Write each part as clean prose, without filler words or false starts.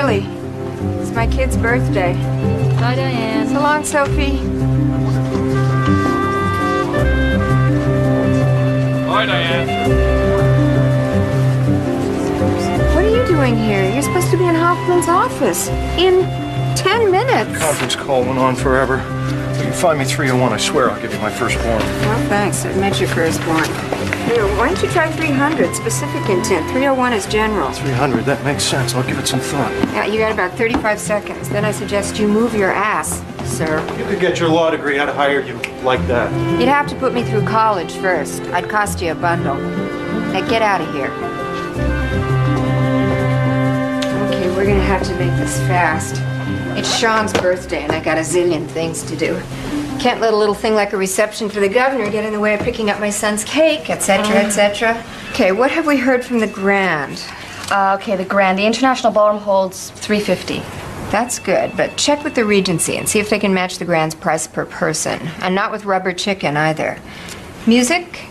early. It's my kid's birthday. Bye, Diane. So long, Sophie. Bye, Diane. What are you doing here? You're supposed to be in Hoffman's office in 10 minutes. Conference call went on forever. If you find me 301, I swear I'll give you my firstborn. No, thanks. I've met your firstborn. Here, why don't you try 300? Specific intent. 301 is general. 300, that makes sense. I'll give it some thought. Yeah, you got about 35 seconds. Then I suggest you move your ass, sir. You could get your law degree. I'd hire you like that. You'd have to put me through college first. I'd cost you a bundle. Now get out of here. Okay, we're gonna have to make this fast. It's Sean's birthday, and I got a zillion things to do. Can't let a little thing like a reception for the governor get in the way of picking up my son's cake, etc., etc. Okay, what have we heard from the Grand? Okay, the Grand. The International Ballroom holds 350. That's good, but check with the Regency and see if they can match the Grand's price per person. And not with rubber chicken, either. Music?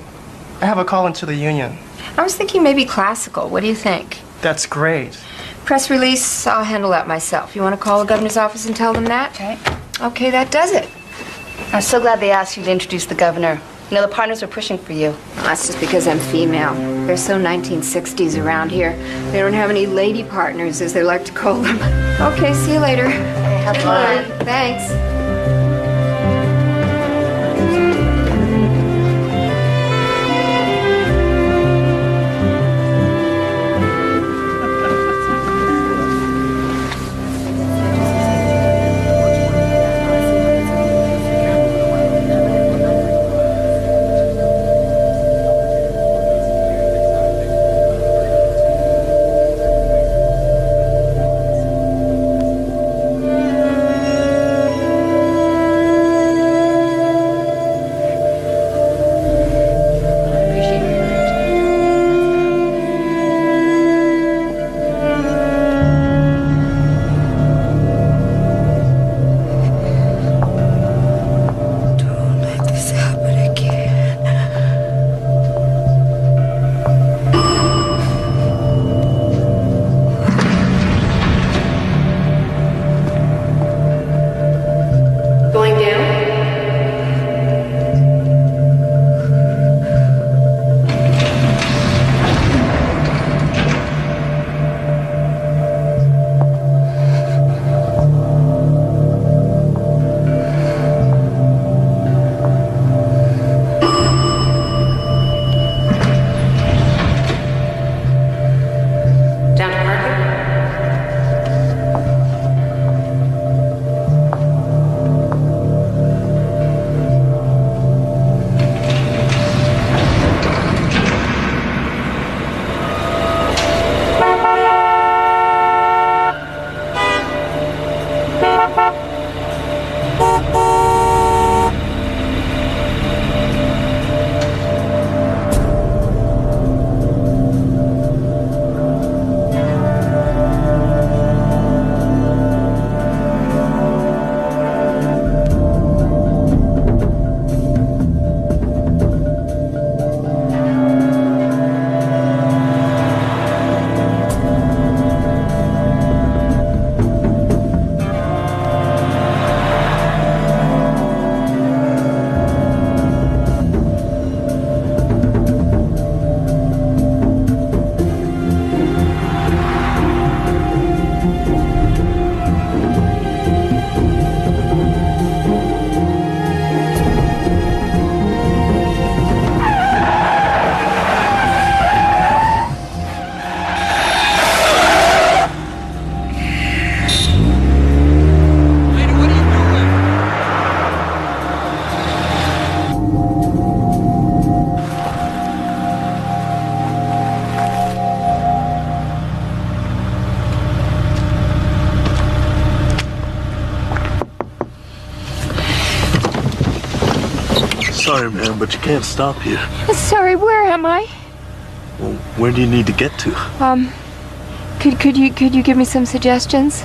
I have a call into the union. I was thinking maybe classical. What do you think? That's great. Press release, I'll handle that myself. You want to call the governor's office and tell them that? Okay. Okay, that does it. I'm so glad they asked you to introduce the governor. You know, the partners are pushing for you. That's just because I'm female. They're so 1960s around here. They don't have any lady partners, as they like to call them. Okay, see you later. Okay, have fun. Thanks. Sorry, man, but you can't stop here. Sorry, where am I? Well, where do you need to get to? Could you give me some suggestions?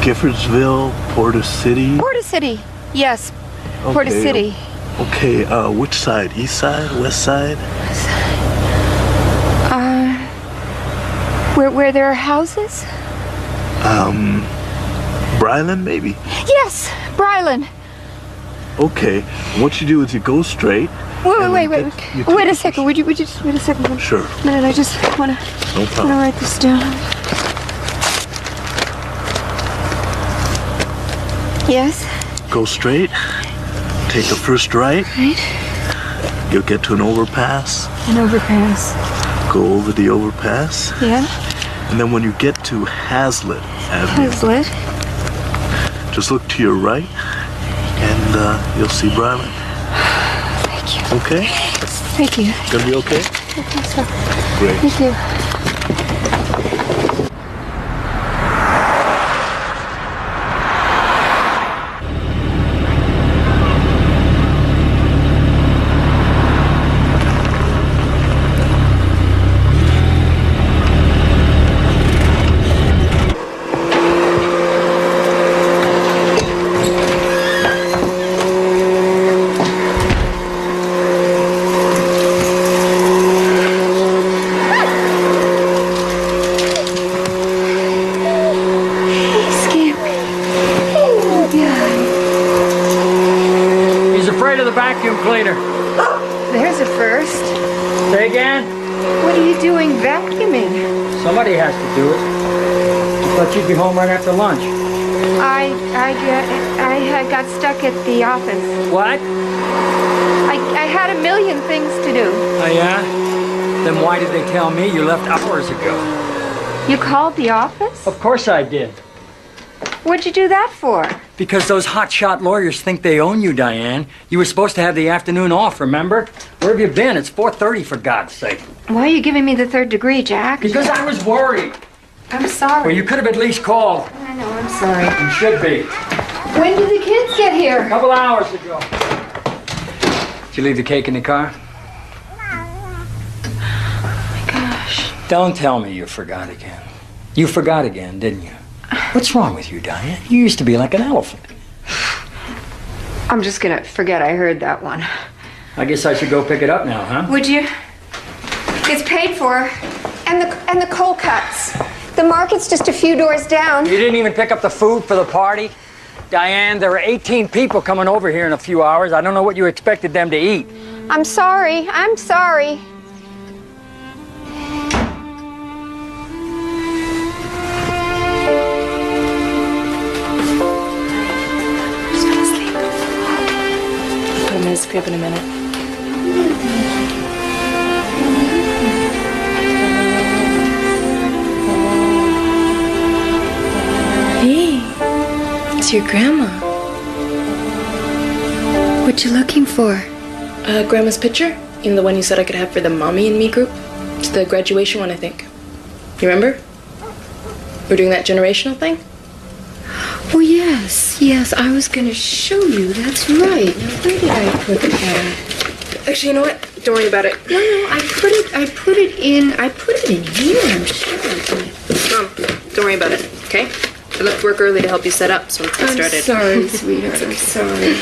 Giffordsville, Porter City. Porter City. Yes, Okay. Porter City. Okay, which side? East side? West side? Where there are houses? Bryland, maybe? Yes, Bryland. Okay. What you do is you go straight. Wait you take a the second. Would you just wait a second? Sure. A minute, I just wanna No problem. write this down. Yes? Go straight. Take the first right. Right? You'll get to an overpass. An overpass. Go over the overpass. Yeah? And then when you get to Hazlitt Avenue, Hazlitt. just look to your right and you'll see Bryland. Thank you. Okay? Thank you. Gonna be okay? I think so. Great. Thank you. He's afraid of the vacuum cleaner. There's a first. Say again? What are you doing vacuuming? Somebody has to do it. I thought you'd be home right after lunch. I had got stuck at the office. What? I had a million things to do. Oh, yeah? Then why did they tell me you left hours ago? You called the office? Of course I did. What'd you do that for? Because those hotshot lawyers think they own you, Diane. You were supposed to have the afternoon off, remember? Where have you been? It's 4:30, for God's sake. Why are you giving me the third degree, Jack? Because I was worried. I'm sorry. Well, you could have at least called. I know, I'm sorry. You should be. When did the kids get A here? couple hours ago. Did you leave the cake in the car? Oh my gosh. Don't tell me you forgot again. You forgot again, didn't you? What's wrong with you, Diane? You used to be like an elephant. I'm just gonna forget I heard that one. I guess I should go pick it up now, huh? Would you? It's paid for. And the cold cuts. The market's just a few doors down. You didn't even pick up the food for the party? Diane, there are 18 people coming over here in a few hours. I don't know what you expected them to eat. I'm sorry. I'm sorry. Put him in his crib in a minute. Hey, it's your grandma. What you looking for? Grandma's picture? You know, the one you said I could have for the Mommy and Me group? It's the graduation one, I think. You remember? We're doing that generational thing? Oh, yes, I was gonna show you. That's right. Now, where did I put that? Actually, you know what? Don't worry about it. No, I put it in here, I'm sure. Mom, don't worry about it, okay? I left work early to help you set up, so let's get started. I'm sorry, sweetheart, I'm sorry.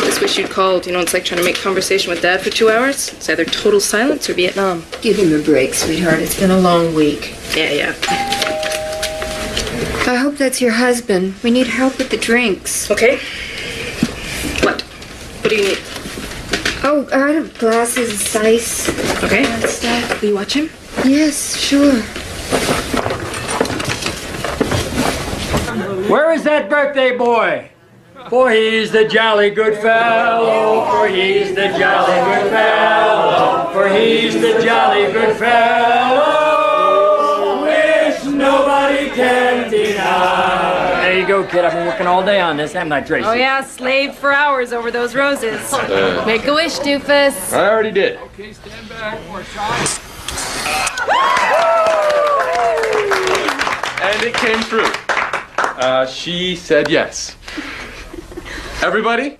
Just wish you'd called. You know, it's like trying to make conversation with Dad for 2 hours. It's either total silence or Vietnam. Give him a break, sweetheart. It's been a long week. Yeah. I hope that's your husband. We need help with the drinks. Okay. What do you need? Oh, I have glasses, ice. Okay. That stuff. Will you watch him? Yes, sure. Where is that birthday boy? For he's the jolly good fellow, for he's the jolly good fellow, for he's the jolly good fellow, which nobody can deny. There you go, kid. I've been working all day on this, haven't I, Tracy? Oh yeah, slaved for hours over those roses. Make a wish, doofus. I already did. Okay, stand back. More shots. And it came true. She said yes. Everybody,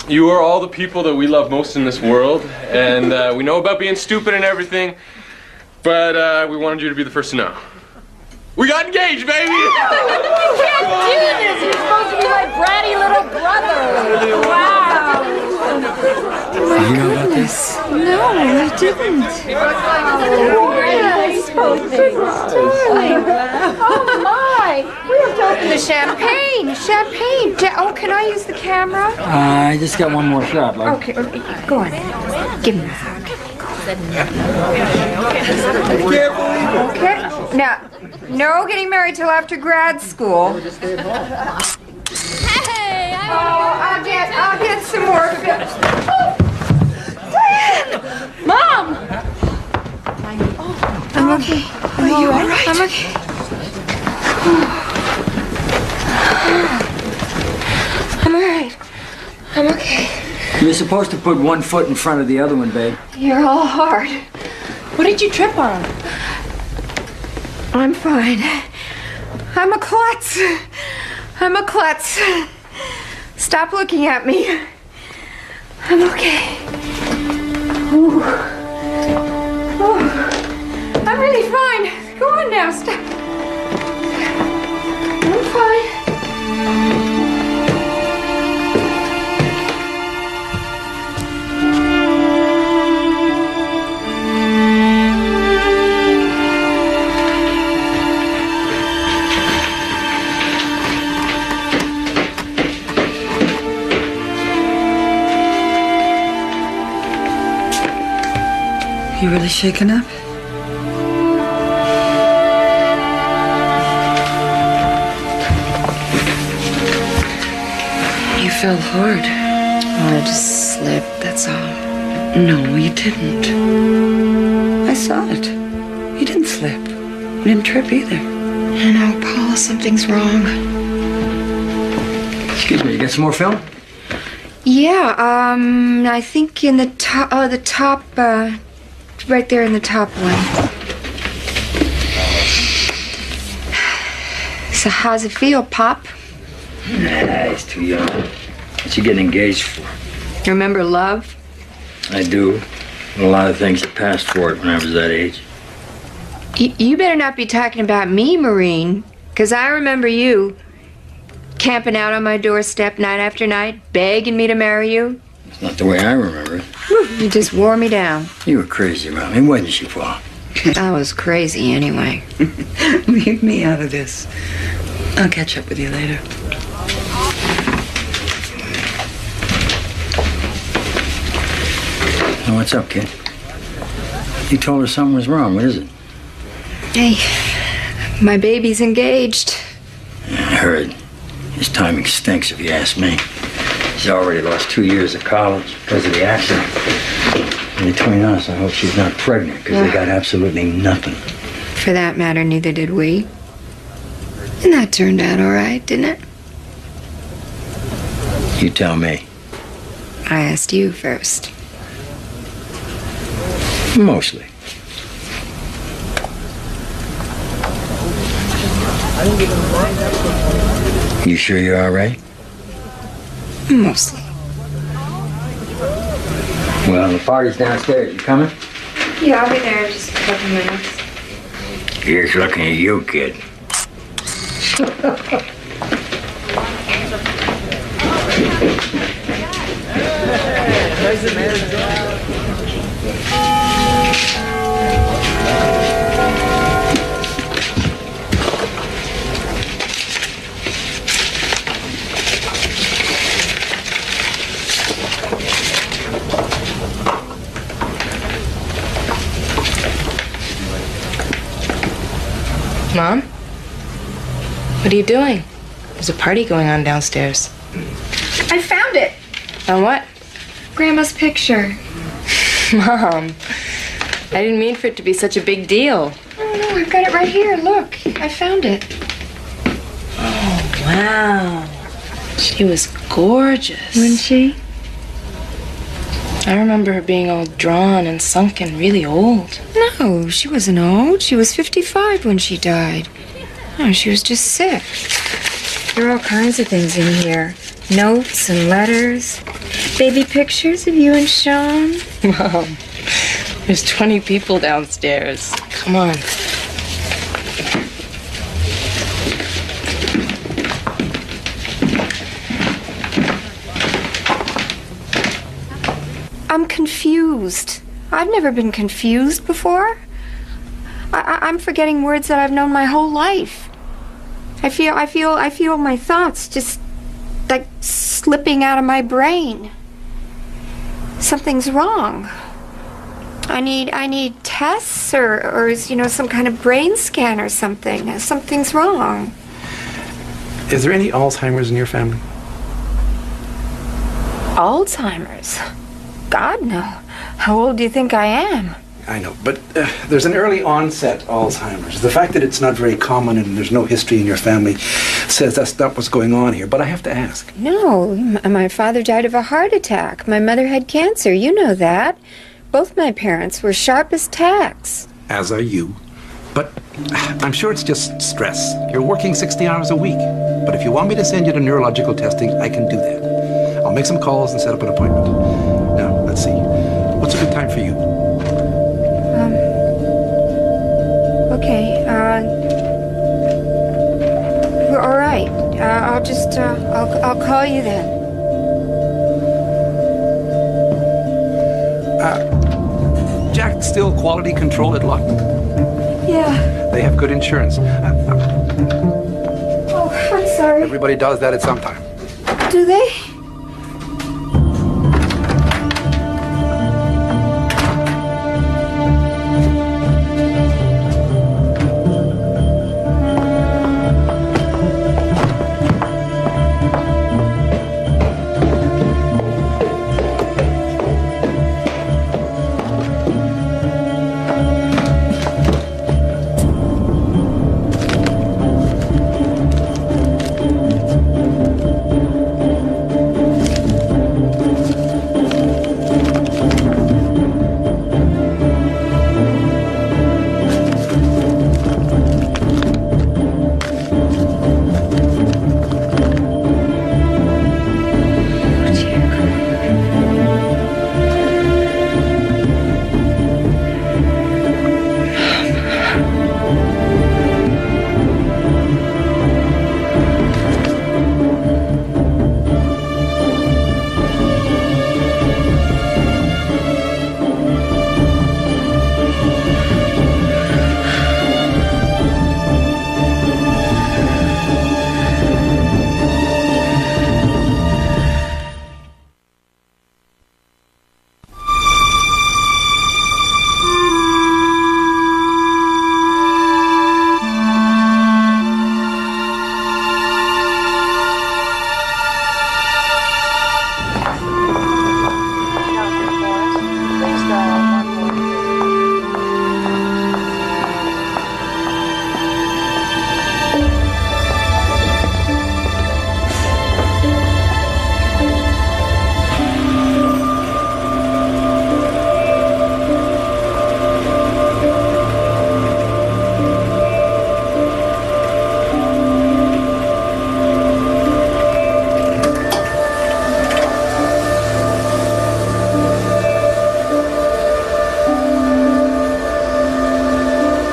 you are all the people that we love most in this world, and we know about being stupid and everything, but we wanted you to be the first to know. We got engaged, baby! You can't do this! You're supposed to be my bratty little brother! Wow! You know about this? No, I didn't. Oh my! We have to open the champagne. Champagne. Oh, can I use the camera? I just got one more shot. Okay, go on. Give me a hug. Okay. Now, no getting married till after grad school. Hey, I'll get some more. Mom! I'm okay. Are you all right? I'm okay. I'm all right. I'm okay. You're supposed to put one foot in front of the other one, babe. You're all hard. What did you trip on? I'm fine. I'm a klutz. I'm a klutz. Stop looking at me. I'm okay. Ooh. Ooh. I'm really fine. Go on now. Stop. I'm fine. You really shaken up? You fell hard. Oh, I just slipped, that's all. No, you didn't. I saw it. You didn't slip. You didn't trip either. I know, Paula, something's wrong. Excuse me, you got some more film? Yeah, I think in the top, right there in the top one. So how's it feel, Pop? Nah, he's too young. What's he getting engaged for? Remember love? I do. A lot of things that passed for it when I was that age. You better not be talking about me, Maureen, because I remember you camping out on my doorstep night after night, begging me to marry you. It's not the way I remember it. You just wore me down. You were crazy around me, wasn't you, Paul? I was crazy anyway. Leave me out of this. I'll catch up with you later. Now, what's up, kid? You told her something was wrong. What is it? Hey, my baby's engaged. I heard. His timing stinks, if you ask me. She's already lost 2 years of college because of the accident. And between us, I hope she's not pregnant because they got absolutely nothing. For that matter, neither did we. And that turned out all right, didn't it? You tell me. I asked you first. Mostly. You sure you're all right? Mostly. Well, the party's downstairs. You coming? Yeah, I'll be there in just a couple minutes. Here's looking at you, kid. Mom? What are you doing? There's a party going on downstairs. I found it! On what? Grandma's picture. Mom, I didn't mean for it to be such a big deal. Oh, no, I've got it right here. Look, I found it. Oh, wow. She was gorgeous. Wasn't she? I remember her being all drawn and sunken, really old. No, she wasn't old. She was 55 when she died. Oh, she was just sick. There are all kinds of things in here. Notes and letters. Baby pictures of you and Sean. Mom, there's 20 people downstairs. Come on. I'm confused. I've never been confused before. I'm forgetting words that I've known my whole life. I feel my thoughts just like slipping out of my brain. Something's wrong. I need tests or you know, some kind of brain scan or something. Something's wrong. Is there any Alzheimer's in your family? Alzheimer's? God, no. How old do you think I am? I know, but there's an early onset Alzheimer's. The fact that it's not very common and there's no history in your family says that's not what's going on here, but I have to ask. No, my father died of a heart attack. My mother had cancer, you know that. Both my parents were sharp as tacks. As are you. But I'm sure it's just stress. You're working 60 hours a week. But if you want me to send you to neurological testing, I can do that. I'll make some calls and set up an appointment. Now, let's see. What's a good time for you? Okay, all right. I'll just, I'll call you then. Jack still quality control at Lawton? Yeah. They have good insurance. Oh, I'm sorry. Everybody does that at some time. Do they?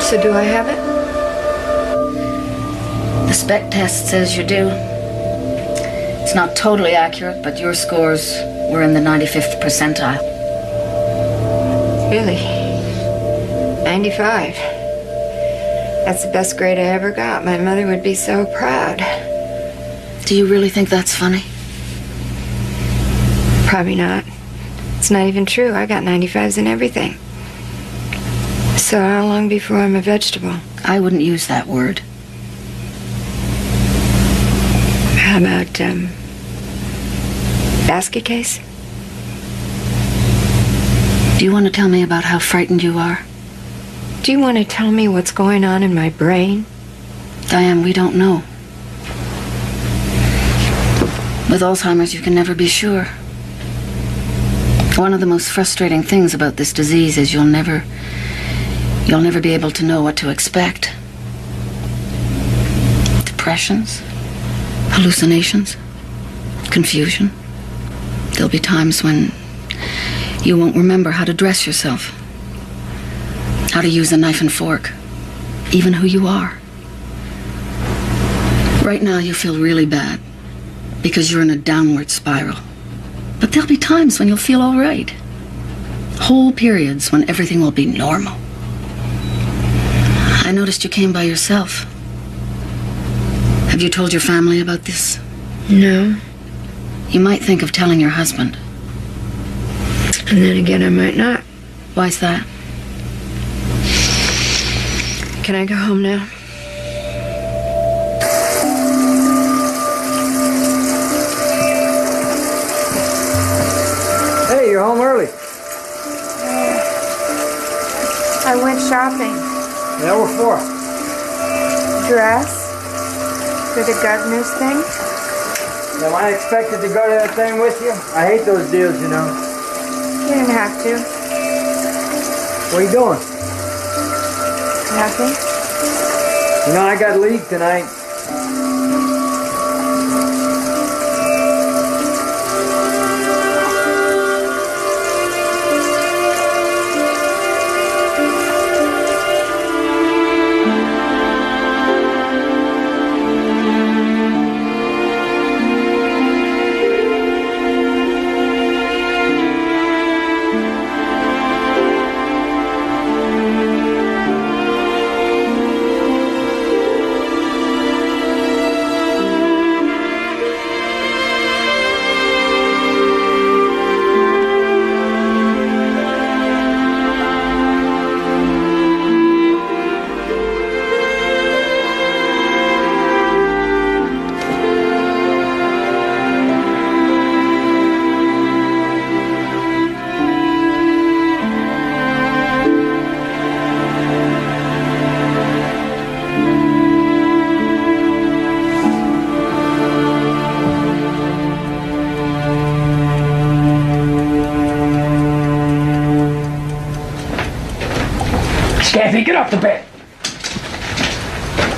So do I have it? The spec test says you do. It's not totally accurate, but your scores were in the 95th percentile. Really? 95. That's the best grade I ever got. My mother would be so proud. Do you really think that's funny? Probably not. It's not even true. I got 95s in everything. So how long before I'm a vegetable? I wouldn't use that word. How about, basket case? Do you want to tell me about how frightened you are? Do you want to tell me what's going on in my brain? Diane, we don't know. With Alzheimer's, you can never be sure. One of the most frustrating things about this disease is you'll never be able to know what to expect. Depressions, hallucinations, confusion. There'll be times when you won't remember how to dress yourself, how to use a knife and fork, even who you are. Right now you feel really bad because you're in a downward spiral. But there'll be times when you'll feel all right. whole periods when everything will be normal. I noticed you came by yourself. Have you told your family about this? No. You might think of telling your husband. And then again, I might not. Why's that? Can I go home now? Hey, you're home early. I went shopping. Yeah, what for? Dress? For the governor's thing? Am I expected to go to that thing with you? I hate those deals, you know. You didn't have to. What are you doing? Nothing. You know, I got leave tonight. Kathy, get off the bed.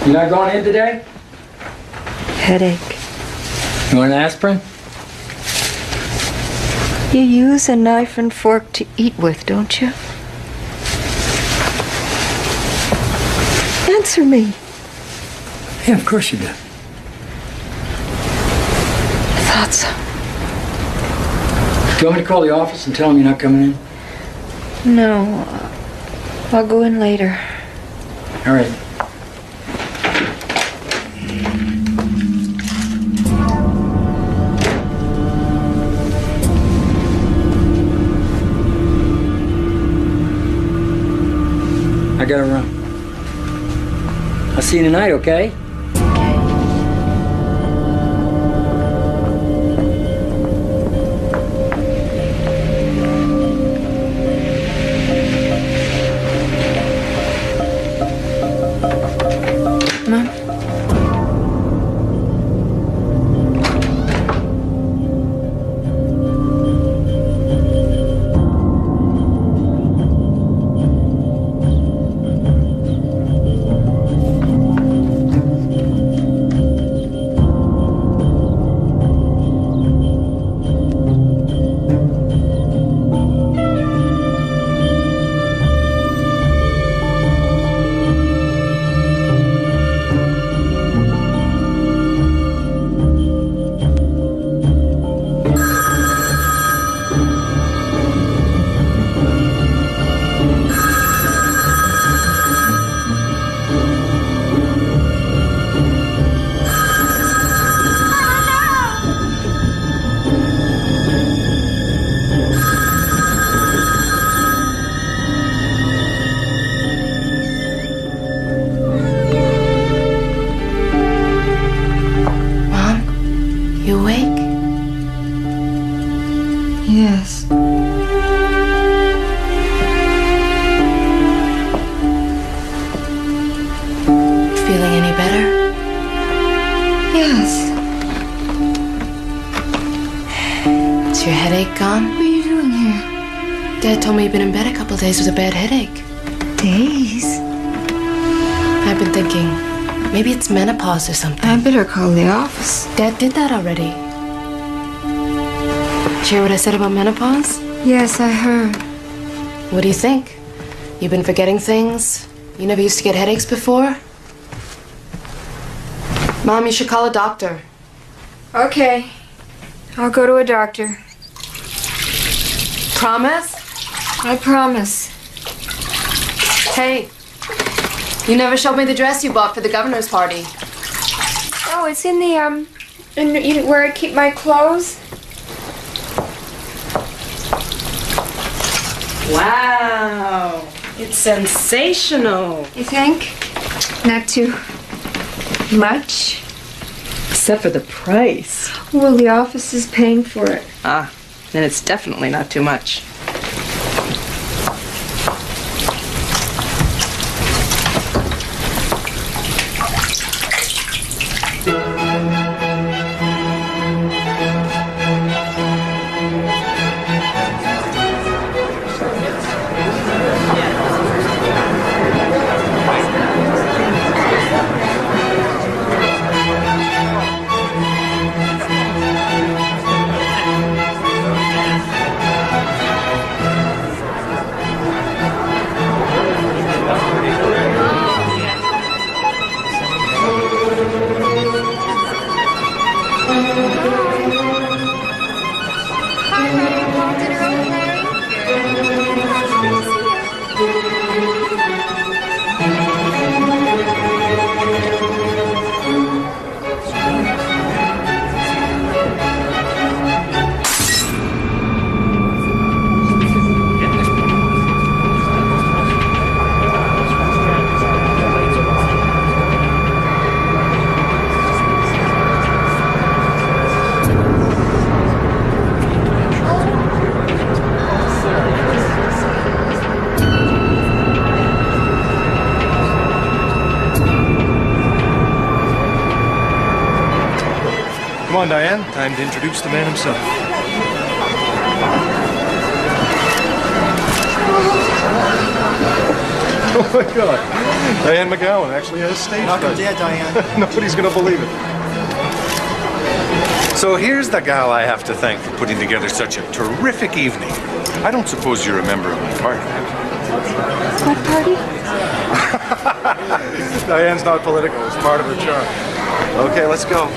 You not going in today? Headache. You want an aspirin? You use a knife and fork to eat with, don't you? Answer me. Yeah, of course you do. I thought so. Do you want me to call the office and tell them you're not coming in? No. I'll go in later. All right. I gotta run. I'll see you tonight, okay? Yes. Feeling any better? Yes. Is your headache gone? What are you doing here? Dad told me you've been in bed a couple of days with a bad headache. Days? I've been thinking, maybe it's menopause or something. I better call the office. Dad did that already. Did you hear what I said about menopause? Yes, I heard. What do you think? You've been forgetting things? You never used to get headaches before? Mom, you should call a doctor. Okay. I'll go to a doctor. Promise? I promise. Hey, you never showed me the dress you bought for the governor's party. Oh, it's in the, where I keep my clothes. Wow, it's sensational. You think? Not too much? Except for the price. Well, the office is paying for it. Ah, then it's definitely not too much. Come on, Diane. Time to introduce the man himself. Oh my God. Diane McGowan actually has stage Knock him fright. dead, Diane. Nobody's gonna believe it. So here's the gal I have to thank for putting together such a terrific evening. I don't suppose you're a member of my party. What party? Diane's not political. It's part of her charm. Okay, let's go.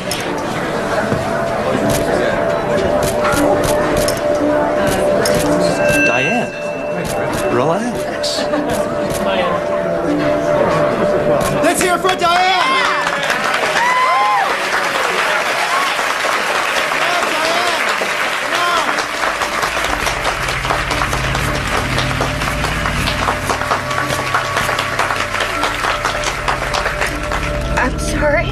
Diane, relax. Let's hear it for Diane! I'm sorry.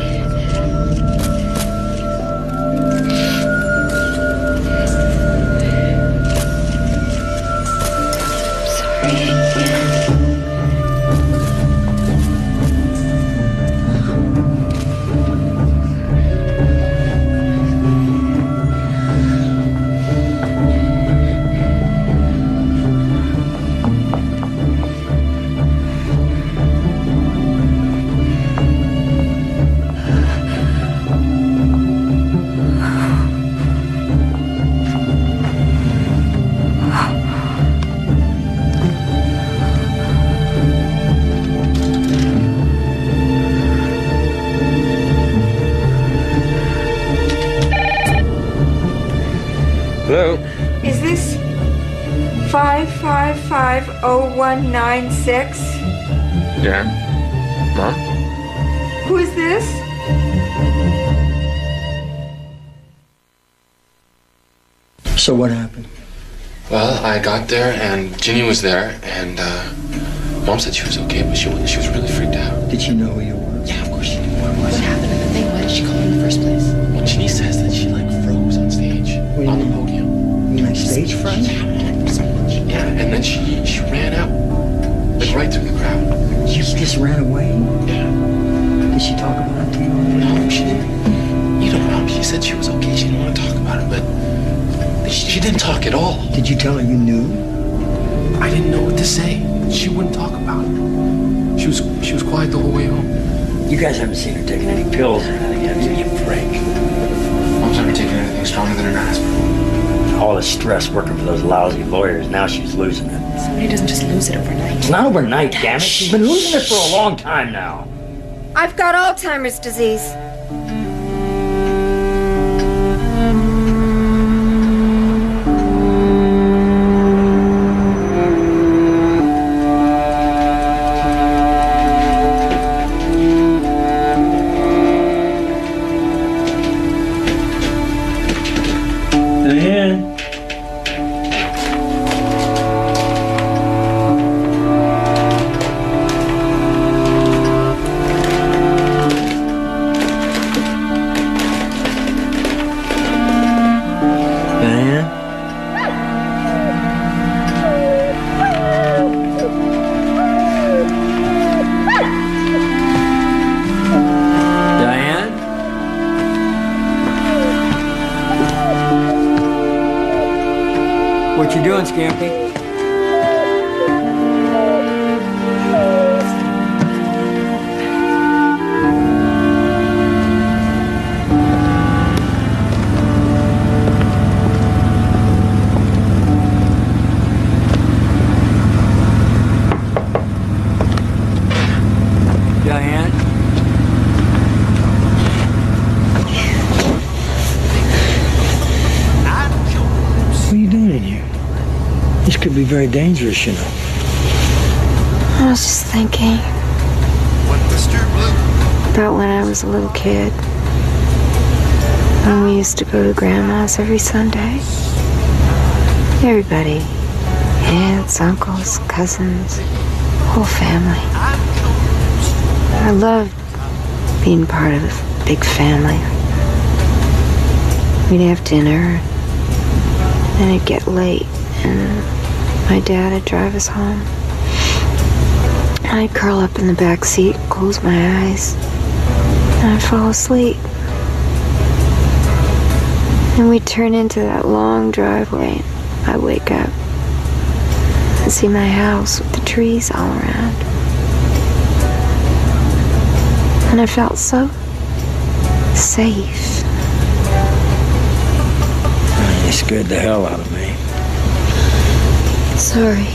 Hello? Is this 5550196? Yeah? Mom? Who is this? So what happened? Well, I got there and Ginny was there and Mom said she was okay, but she was really freaked out. Did she know who you were? Yeah, of course she knew what happened in the thing. Why did she call in the first place? Well, Ginny says that she froze on stage on the podium. You mean stage fright? Yeah, so much. Yeah, and then she ran out, right through the crowd. You just ran away? Yeah. Did she talk about it to you? No, she didn't. You know, Mom, she said she was okay. She didn't want to talk about it, but she didn't talk at all. Did you tell her you knew? I didn't know what to say. She wouldn't talk about it. She was quiet the whole way home. You guys haven't seen her taking any pills or anything, have you? You break. Mom's never taken anything stronger than an aspirin. All the stress working for those lousy lawyers, now she's losing it. Somebody doesn't just lose it overnight. It's not overnight, damn it. She's been losing it for a long time now. I've got Alzheimer's disease. What you doing, Scampy? Diane? What are you doing in here? This could be very dangerous, you know. I was just thinking about when I was a little kid. When we used to go to Grandma's every Sunday. Everybody. Aunts, uncles, cousins, whole family. I loved being part of a big family. We'd have dinner, and it'd get late, and my dad would drive us home. I'd curl up in the back seat, close my eyes, and I'd fall asleep. And we'd turn into that long driveway. I'd wake up and see my house with the trees all around. And I felt so safe. You scared the hell out of me. Sorry.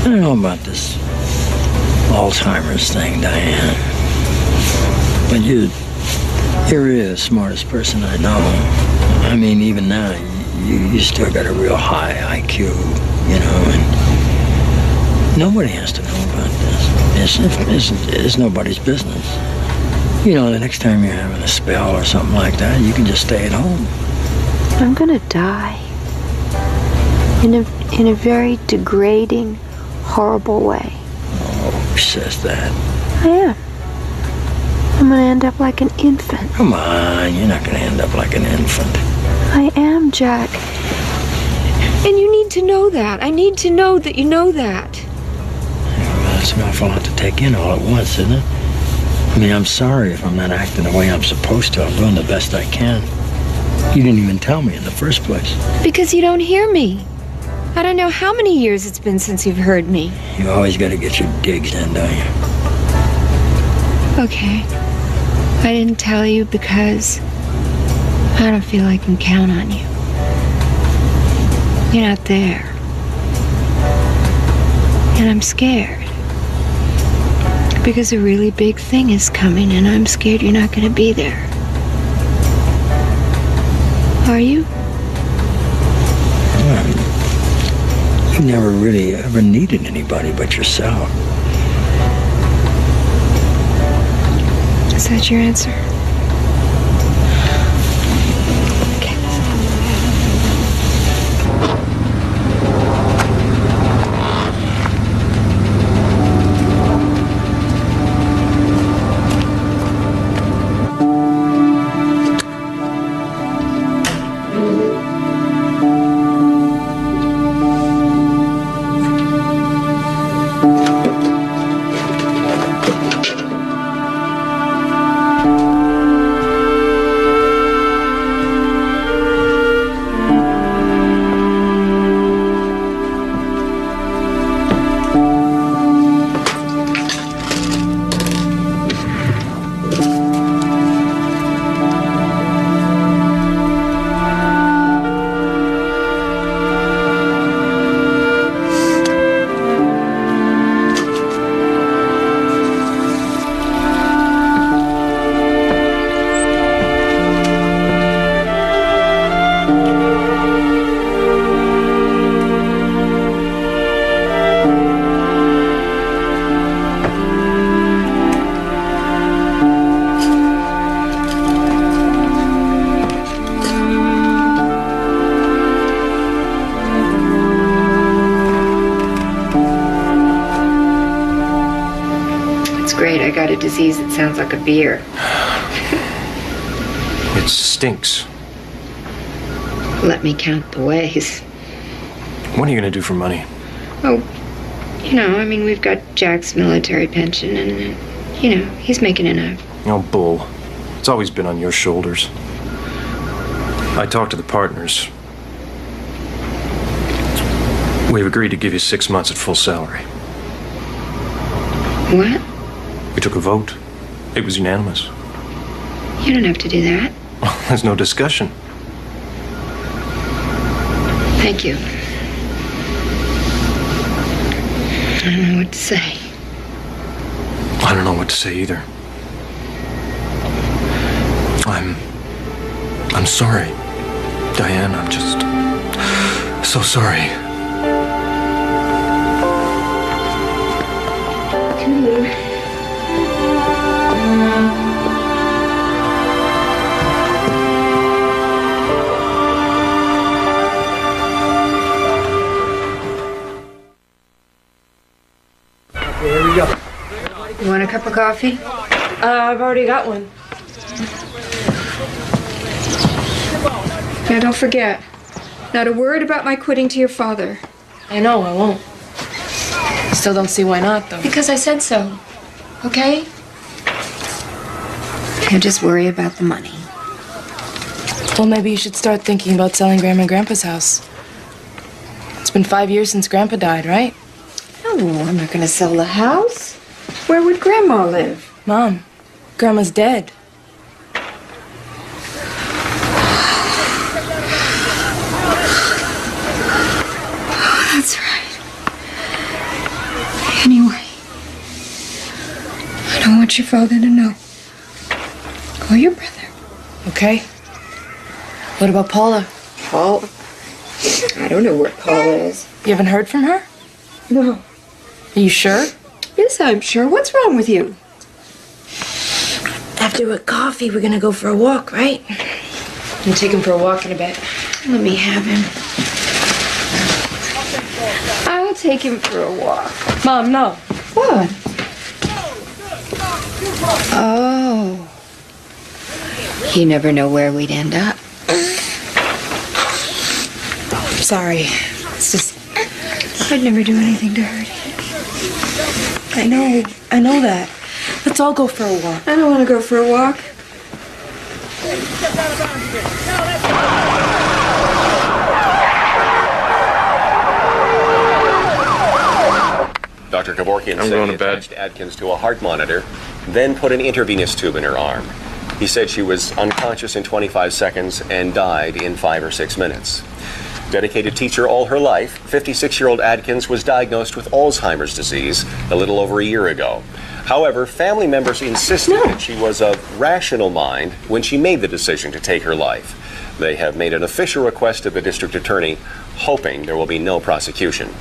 I don't know about this Alzheimer's thing, Diane. But you're really the smartest person I know. I mean, even now, you still got a real high IQ, you know, and nobody has to know about this. It's nobody's business. You know, the next time you're having a spell or something like that, you can just stay at home. I'm gonna die. In a very degrading, horrible way. Oh, who says that? I am. I'm gonna end up like an infant. Come on, you're not gonna end up like an infant. I am, Jack. And you need to know that. I need to know that you know that. Well, that's an awful lot to take in all at once, isn't it? I mean, I'm sorry if I'm not acting the way I'm supposed to. I'm doing the best I can. You didn't even tell me in the first place. Because you don't hear me. I don't know how many years it's been since you've heard me. You always got to get your digs in, don't you? Okay. I didn't tell you because I don't feel I can count on you. You're not there. And I'm scared. Because a really big thing is coming and I'm scared you're not going to be there. Are you? Well, you never really ever needed anybody but yourself. Is that your answer? Great, I got a disease that sounds like a beer. It stinks. Let me count the ways. What are you gonna do for money? Oh, you know, I mean, we've got Jack's military pension and, you know, he's making enough. Oh, bull. It's always been on your shoulders. I talked to the partners. We've agreed to give you 6 months at full salary. What? We took a vote. It was unanimous. You don't have to do that. There's no discussion. Thank you. I don't know what to say. I don't know what to say either. I'm sorry, Diane. I'm just so sorry. Okay, here we go. You want a cup of coffee? I've already got one. Now, don't forget, not a word about my quitting to your father. I know, I won't. Still don't see why not, though. Because I said so. Okay? And just worry about the money. Well, maybe you should start thinking about selling Grandma and Grandpa's house. It's been 5 years since Grandpa died, right? No, I'm not going to sell the house. Where would Grandma live? Mom, Grandma's dead. That's right. Anyway, I don't want your father to know. Or your brother. Okay. What about Paula? Paula? I don't know where Paula is. You haven't heard from her? No. Are you sure? Yes, I'm sure. What's wrong with you? After a coffee, we're gonna go for a walk, right? I'm take him for a walk in a bit. Let me have him. I'll take him for a walk. Mom, no. What? Oh. You never know where we'd end up. Sorry. It's just... I'd never do anything to hurt you. I know that. Let's all go for a walk. I don't want to go for a walk. Dr. Kevorkian said he attached Adkins to a heart monitor, then put an intravenous tube in her arm. He said she was unconscious in 25 seconds and died in 5 or 6 minutes. Dedicated teacher all her life, 56-year-old Adkins was diagnosed with Alzheimer's disease a little over a year ago. However, family members insisted that she was of rational mind when she made the decision to take her life. They have made an official request to the district attorney, hoping there will be no prosecution.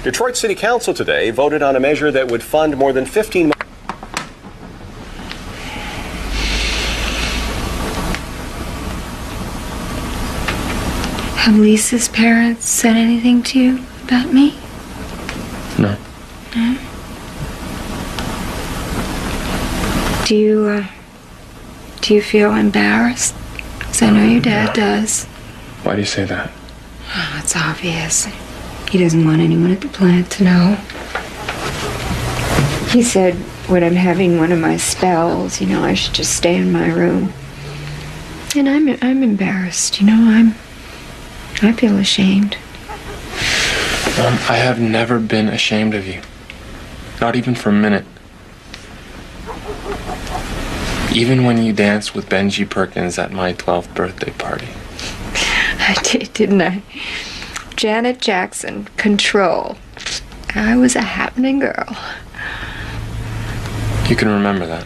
Detroit City Council today voted on a measure that would fund more than 15 Have Lisa's parents said anything to you about me? No. No? Do you feel embarrassed? Because I know your dad does. Why do you say that? Oh, it's obvious. He doesn't want anyone at the plant to know. He said when I'm having one of my spells, I should just stay in my room. And I'm embarrassed, I feel ashamed. I have never been ashamed of you. Not even for a minute. Even when you danced with Benji Perkins at my 12th birthday party. I did, didn't I? Janet Jackson, Control. I was a happening girl. You can remember that.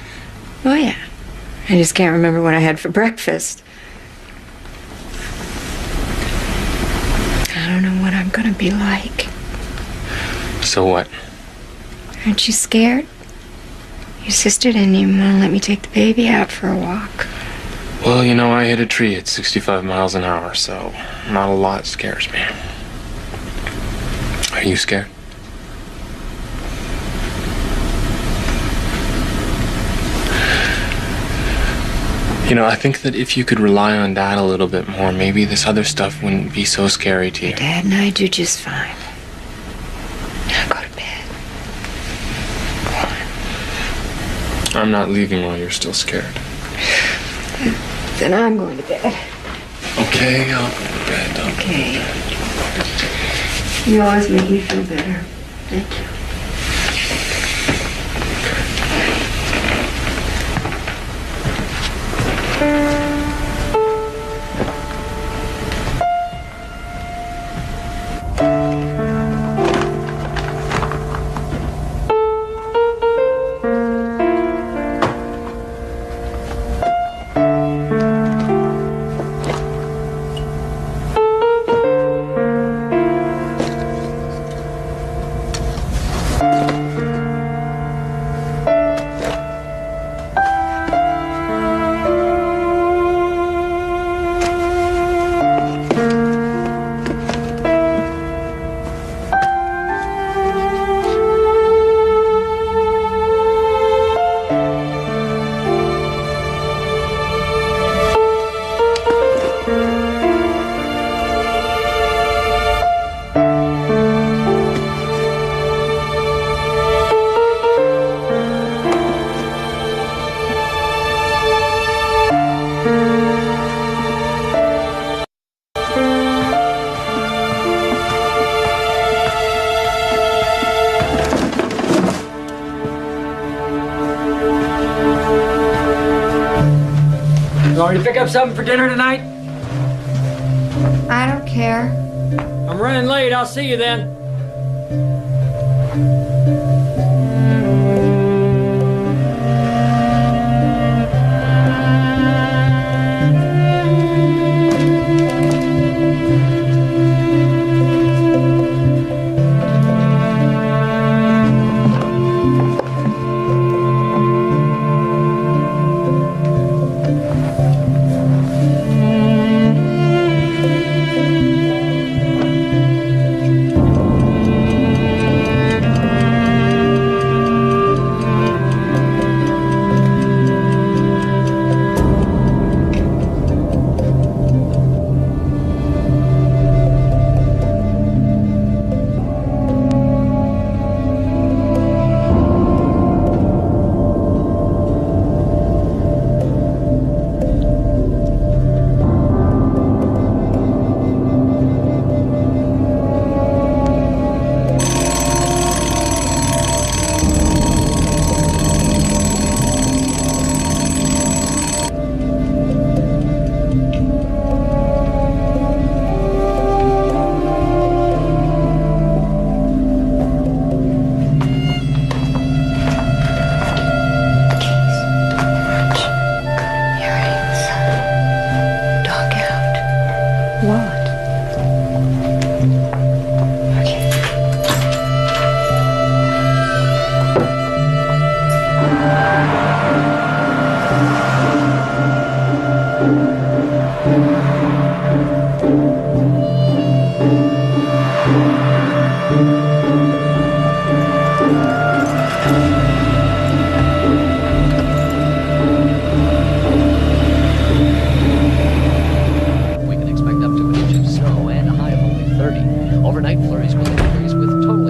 Oh, yeah. I just can't remember what I had for breakfast. I don't know what I'm gonna be like. So what? Aren't you scared? Your sister didn't even want to let me take the baby out for a walk. Well, I hit a tree at 65 miles an hour, so not a lot scares me. Are you scared? I think that if you could rely on Dad a little bit more, maybe this other stuff wouldn't be so scary to you. Dad and I do just fine. Now go to bed. I'm not leaving while you're still scared. Then I'm going to bed. Okay, I'll go to bed. Okay. You always make me feel better. Thank you. You want me to pick up something for dinner tonight? I don't care. I'm running late. I'll see you then.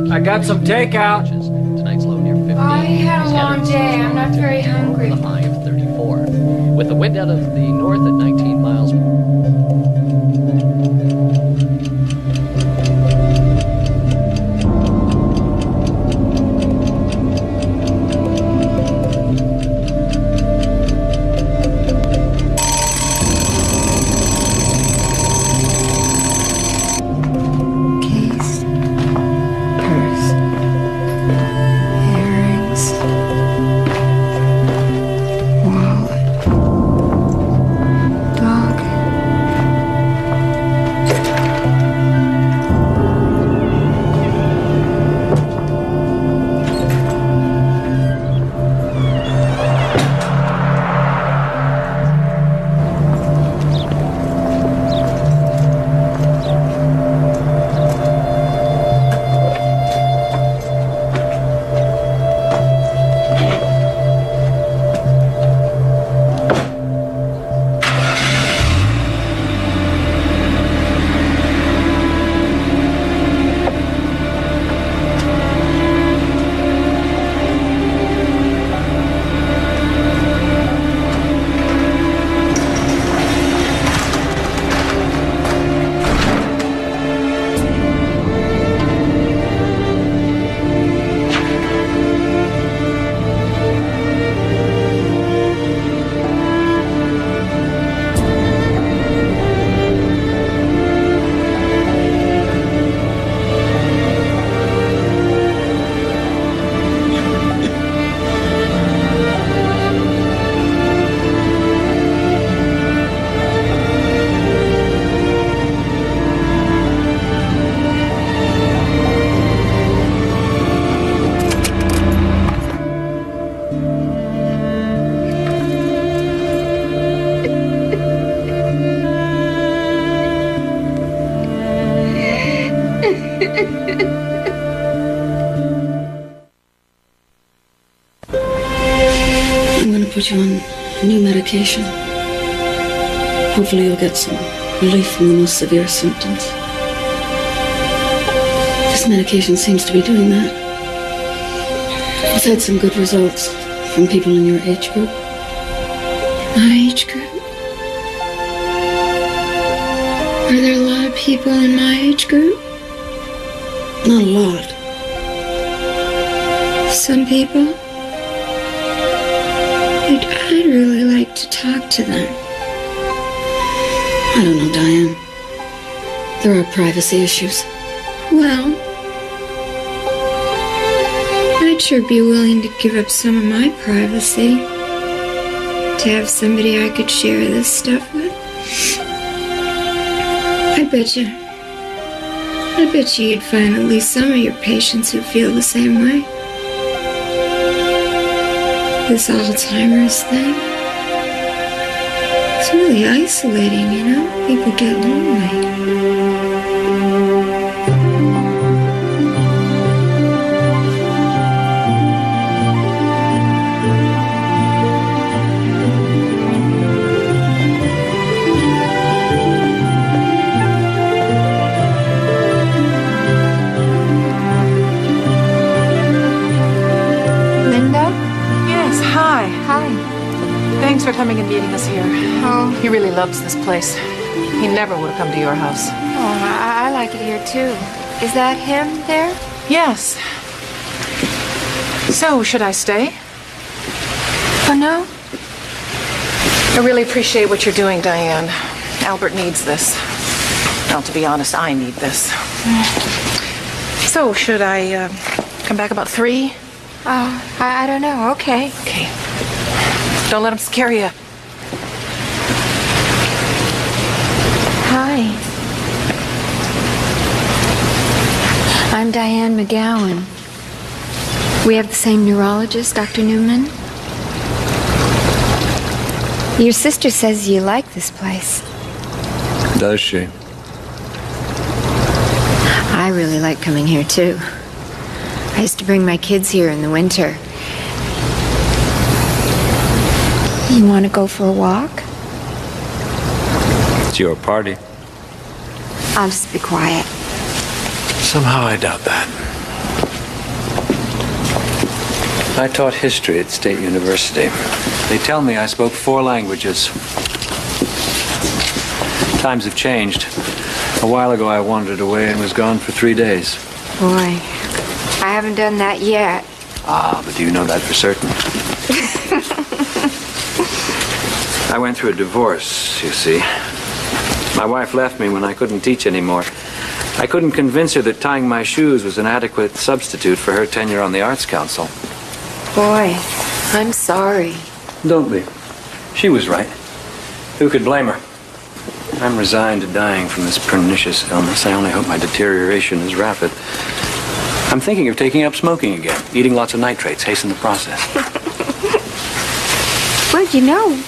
I got some takeout. Tonight's low near 50. I had a long day. I'm not very hungry. The high of 34. With the wind out of the north at 19 miles. Dog I'm going to put you on new medication. Hopefully you'll get some relief from the most severe symptoms. This medication seems to be doing that. I've had some good results from people in your age group. My age group? Are there a lot of people in my age group? Not a lot. Some people? I'd really like to talk to them. I don't know, Diane. There are privacy issues. Well, I'd sure be willing to give up some of my privacy to have somebody I could share this stuff with. I bet you you'd find at least some of your patients who feel the same way. This Alzheimer's thing. It's really isolating, you know? People get lonely. Thanks for coming and meeting us here. Oh. He really loves this place. He never would have come to your house. Oh, I like it here, too. Is that him there? Yes. So, should I stay? Oh, no? I really appreciate what you're doing, Diane. Albert needs this. Well, to be honest, I need this. So, should I come back about 3? Oh, I don't know. Okay. Okay. Don't let him scare you. Hi. I'm Diane McGowan. We have the same neurologist, Dr. Newman. Your sister says you like this place. Does she? I really like coming here, too. I used to bring my kids here in the winter. You want to go for a walk? It's your party. I'll just be quiet. Somehow I doubt that. I taught history at State University. They tell me I spoke 4 languages. Times have changed. A while ago I wandered away and was gone for 3 days. Boy, I haven't done that yet. Ah, but do you know that for certain? I went through a divorce, you see. My wife left me when I couldn't teach anymore. I couldn't convince her that tying my shoes was an adequate substitute for her tenure on the Arts Council. Boy, I'm sorry. Don't be. She was right. Who could blame her? I'm resigned to dying from this pernicious illness. I only hope my deterioration is rapid. I'm thinking of taking up smoking again. Eating lots of nitrates, hasten the process. Well, you know,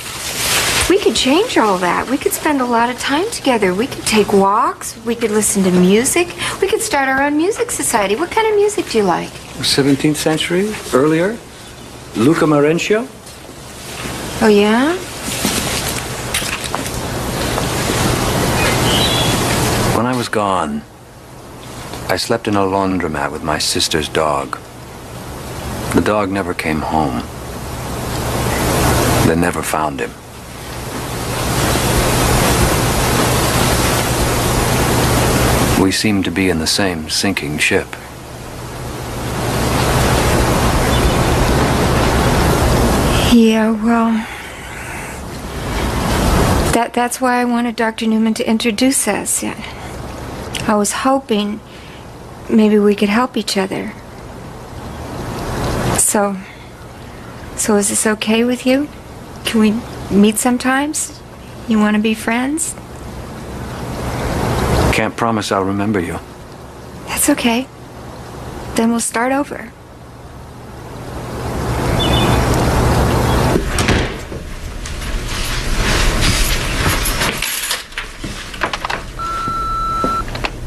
we could change all that. We could spend a lot of time together. We could take walks. We could listen to music. We could start our own music society. What kind of music do you like? 17th century? Earlier? Luca Marencio? Oh, yeah? When I was gone, I slept in a laundromat with my sister's dog. The dog never came home. They never found him. We seem to be in the same sinking ship. Yeah, well, that's why I wanted Dr. Newman to introduce us. I was hoping maybe we could help each other. So is this okay with you? Can we meet sometimes? You want to be friends? Can't promise I'll remember you. That's okay. Then we'll start over.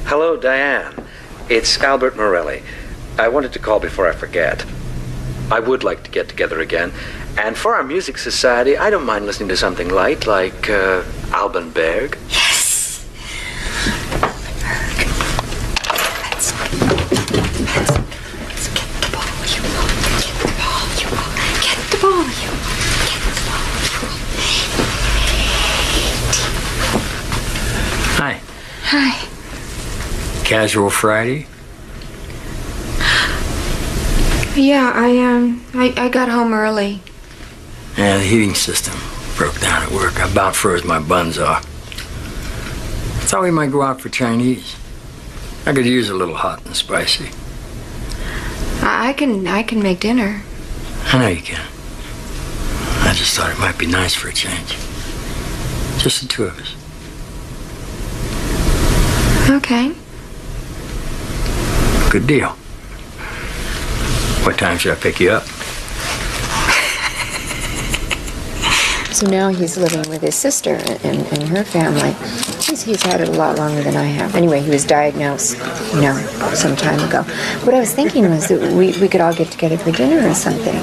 Hello, Diane. It's Albert Morelli. I wanted to call before I forget. I would like to get together again. And for our music society, I don't mind listening to something light, like Alban Berg. Yes! Let's get the ball, you all. Get the ball, you all. Get the ball, you all. Get the ball, you all. Hi. Hi. Casual Friday? Yeah, I got home early. Yeah, the heating system broke down at work. I about froze my buns off. Thought we might go out for Chinese. I could use a little hot and spicy. I can make dinner. I know you can. I just thought it might be nice for a change. Just the two of us. Okay. Good deal. What time should I pick you up? So now he's living with his sister and her family. He's had it a lot longer than I have. Anyway, he was diagnosed, some time ago. What I was thinking was that we could all get together for dinner or something,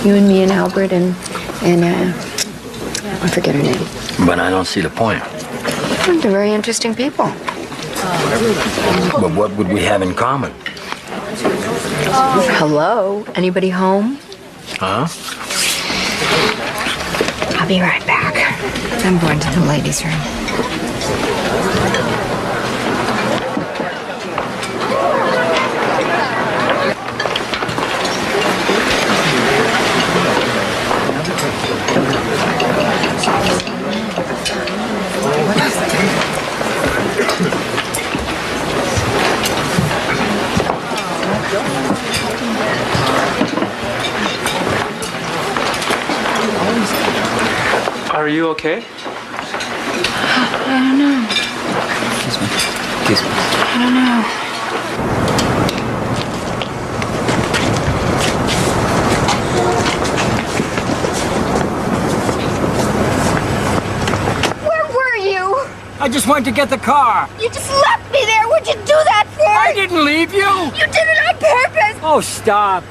You and me and Albert and I forget her name. But I don't see the point. They're very interesting people. But what would we have in common? Hello? Anybody home? Huh? I'll be right back. I'm going to the ladies' room. Are you okay? I don't know. Kiss me. Kiss me. I don't know. Where were you? I just went to get the car. You just left me there. What'd you do that for? I didn't leave you. You did it on purpose. Oh, stop.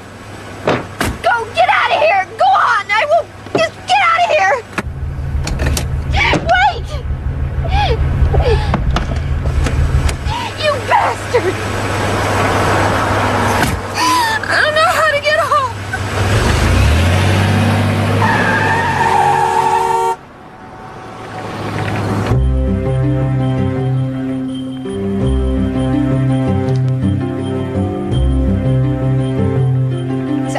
Go, get out of here. Go on. I will. Just get out of here. Wait! You bastard! I don't know how to get home.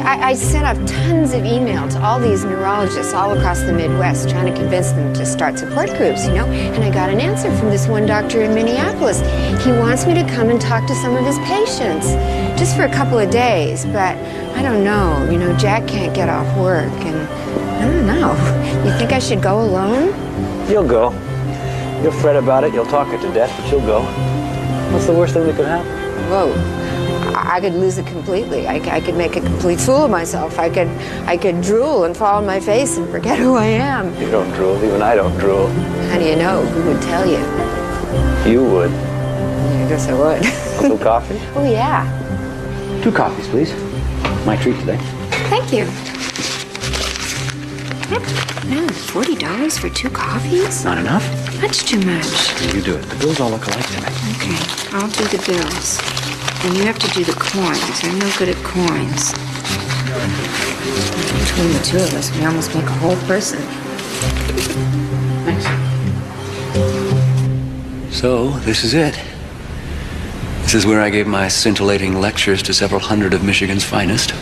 I sent out tons of email to all these neurologists all across the Midwest trying to convince them to start support groups, and I got an answer from this one doctor in Minneapolis. He wants me to come and talk to some of his patients, just for a couple of days, but I don't know. Jack can't get off work, and I don't know. You think I should go alone? You'll go. You'll fret about it, you'll talk it to death, but you'll go. What's the worst thing that could happen? Whoa. I could lose it completely. I could make a complete fool of myself. I could drool and fall on my face and forget who I am. You don't drool, even I don't drool. How do you know? Who would tell you? You would. Yeah, I guess I would. A little coffee? Oh, yeah. 2 coffees, please. My treat today. Thank you. No, $40 for 2 coffees? Not enough? That's too much. You do it. The bills all look alike to me. Okay, I'll do the bills. And you have to do the coins. I'm no good at coins. Between the two of us, we almost make a whole person. Thanks. So, this is it. This is where I gave my scintillating lectures to several hundred of Michigan's finest.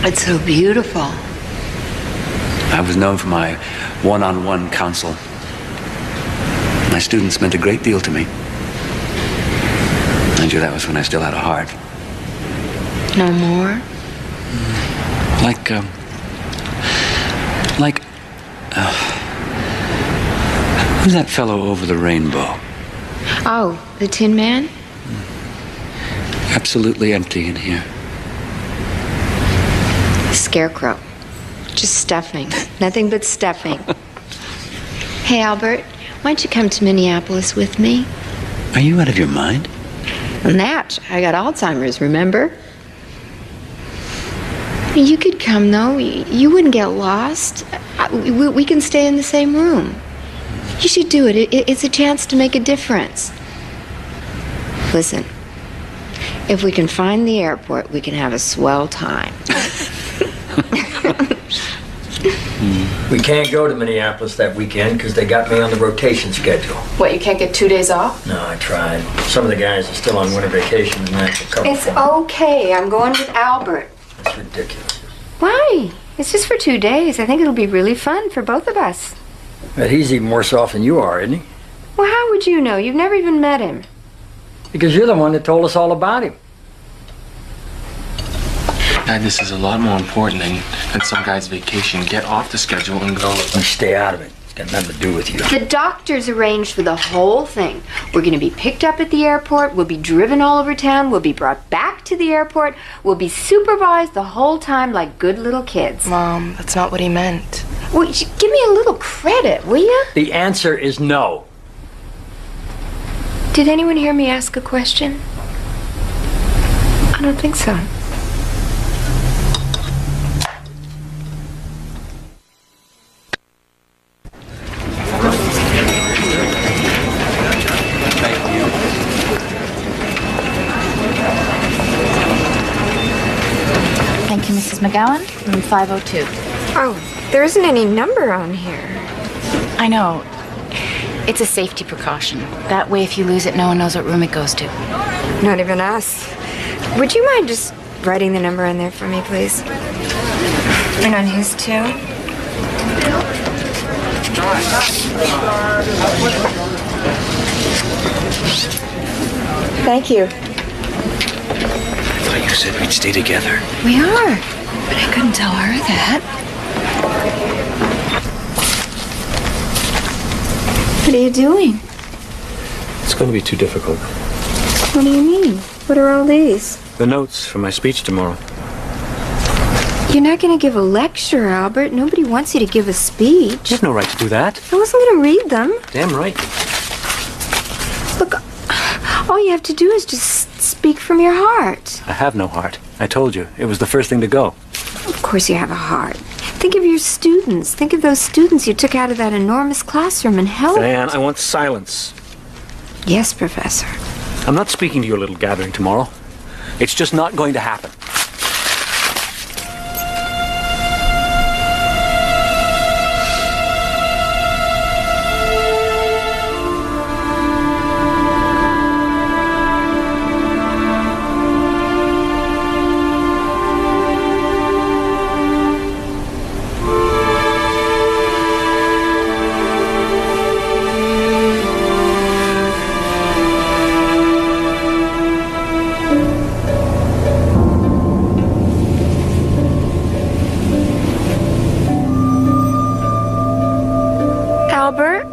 It's so beautiful. I was known for my one-on-one counsel. My students meant a great deal to me. Mind you, that was when I still had a heart. No more? Who's that fellow over the rainbow? Oh, the Tin Man? Absolutely empty in here. Scarecrow. Just stuffing. Nothing but stuffing. Hey, Albert, why don't you come to Minneapolis with me? Are you out of your mind? Natch, I got Alzheimer's, remember? You could come, though. You wouldn't get lost. We can stay in the same room. You should do it. It's a chance to make a difference. Listen, if we can find the airport, we can have a swell time. We can't go to Minneapolis that weekend because they got me on the rotation schedule. What, you can't get 2 days off? No, I tried. Some of the guys are still on winter vacation and that's a cover. It's okay. I'm going with Albert. That's ridiculous. Why? It's just for 2 days. I think it'll be really fun for both of us. But he's even worse off than you are, isn't he? Well, how would you know? You've never even met him. Because you're the one that told us all about him. Dad, this is a lot more important than some guy's vacation. Get off the schedule and go. You stay out of it. It's got nothing to do with you. The doctors arranged for the whole thing. We're going to be picked up at the airport. We'll be driven all over town. We'll be brought back to the airport. We'll be supervised the whole time like good little kids. Mom, that's not what he meant. Well, give me a little credit, will you? The answer is no. Did anyone hear me ask a question? I don't think so. Thank you, Mrs. McGowan. Room 502. Oh, there isn't any number on here. I know. It's a safety precaution. That way, if you lose it, no one knows what room it goes to. Not even us. Would you mind just writing the number on there for me, please? And on his, too? Thank you. I thought you said we'd stay together. We are, but I couldn't tell her that. What are you doing? It's going to be too difficult. What do you mean? What are all these? The notes for my speech tomorrow. You're not going to give a lecture, Albert. Nobody wants you to give a speech. You have no right to do that. I wasn't going to read them. Damn right. Look, all you have to do is just speak from your heart. I have no heart. I told you. It was the first thing to go. Of course you have a heart. Think of your students. Think of those students you took out of that enormous classroom and helped. Diane, I want silence. Yes, Professor. I'm not speaking to your little gathering tomorrow. It's just not going to happen. Albert?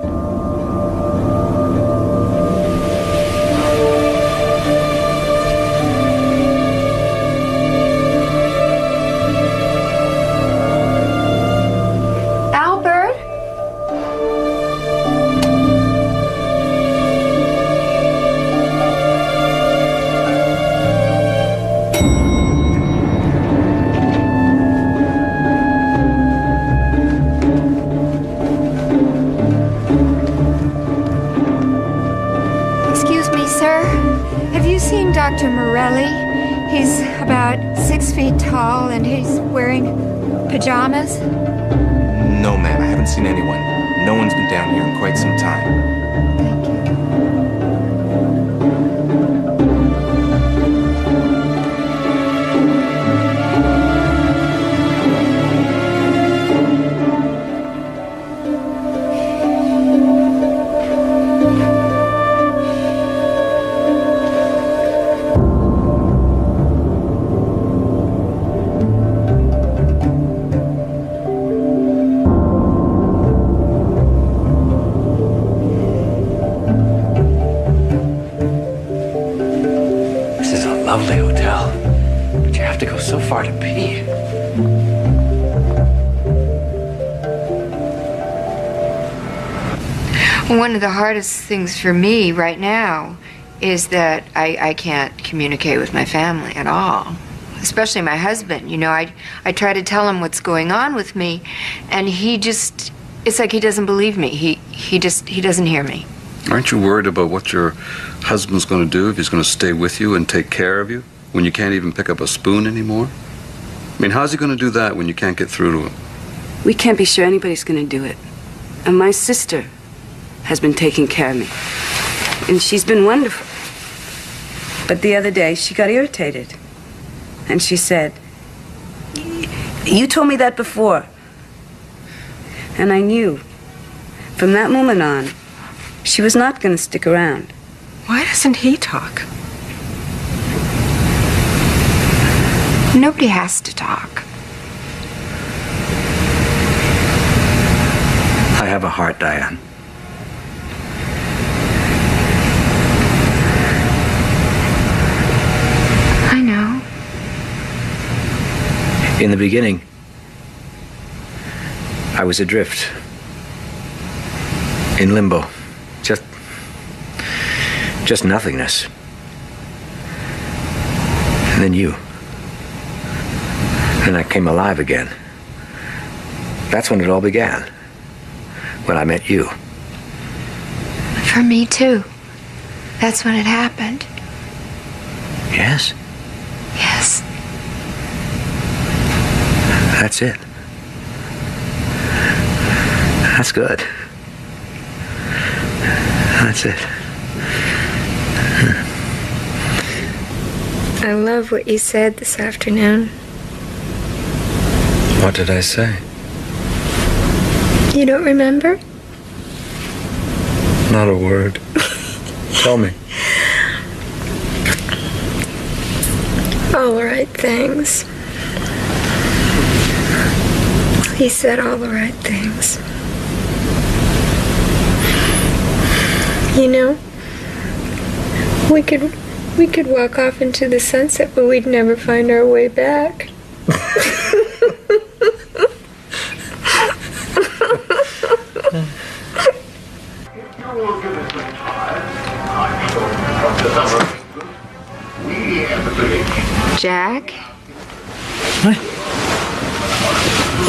Albert? Excuse me, sir. Have you seen Dr. Morelli? He's about 6 feet tall and he's wearing pajamas. No, ma'am, I haven't seen anyone. No one's been down here in quite some time. This is a lovely hotel, but you have to go so far to pee. One of the hardest things for me right now is that I can't communicate with my family at all, especially my husband. You know, I try to tell him what's going on with me, and he just, it's like he doesn't believe me. He doesn't hear me. Aren't you worried about what your husband's going to do if he's going to stay with you and take care of you when you can't even pick up a spoon anymore? I mean, how's he going to do that when you can't get through to him? We can't be sure anybody's going to do it. And my sister has been taking care of me. And she's been wonderful. But the other day, she got irritated. And she said, "You told me that before." And I knew, from that moment on, she was not going to stick around. Why doesn't he talk? Nobody has to talk. I have a heart, Diane. I know. In the beginning, I was adrift. In limbo. Just nothingness. And then you. And I came alive again. That's when it all began. When I met you. For me, too. That's when it happened. Yes? Yes. That's it. That's good. That's it. I love what you said this afternoon. What did I say? You don't remember? Not a word. Tell me. All the right things. He said all the right things. You know, we could walk off into the sunset, but we'd never find our way back. Jack? What?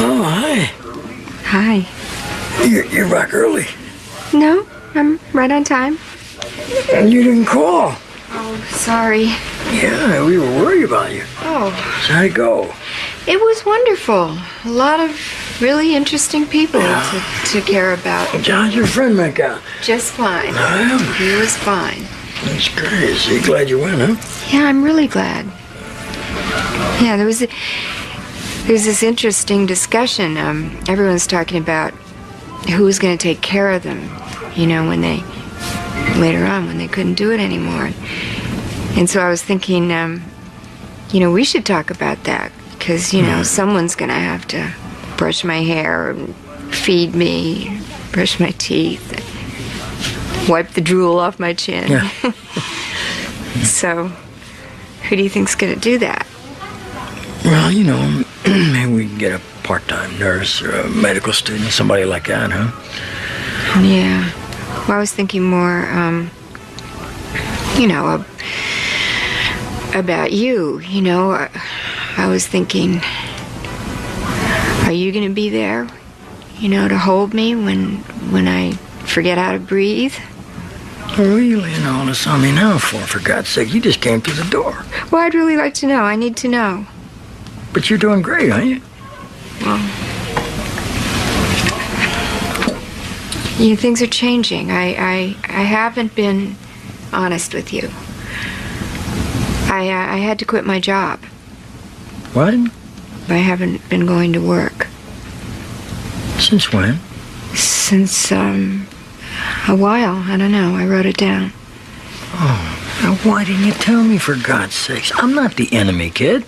Oh, hi. Hi. You're back early. No, I'm right on time. And you didn't call. Oh, sorry. Yeah, we were worried about you. Oh. How'd it go? It was wonderful. A lot of really interesting people to care about. How'd your friend make out? Just fine. Oh. He was fine. That's great. So you're glad you went, huh? Yeah, I'm really glad. Yeah, there was this interesting discussion. Everyone's talking about who was going to take care of them, you know, later on when they couldn't do it anymore. And so I was thinking, you know, we should talk about that because, you know, someone's going to have to brush my hair, and feed me, brush my teeth, wipe the drool off my chin. Yeah. So, who do you think's going to do that? Well, you know, maybe we can get a part-time nurse or a medical student, somebody like that, huh? Yeah. Well, I was thinking more, you know, about you. You know, I was thinking, are you going to be there, you know, to hold me when I forget how to breathe? What are you laying all this on me now for God's sake? You just came through the door. Well, I'd really like to know. I need to know. But you're doing great, aren't you? Well, you know, things are changing. I haven't been honest with you. I had to quit my job. What? I haven't been going to work. Since when? Since, a while. I don't know. I wrote it down. Oh, now why didn't you tell me, for God's sakes? I'm not the enemy, kid.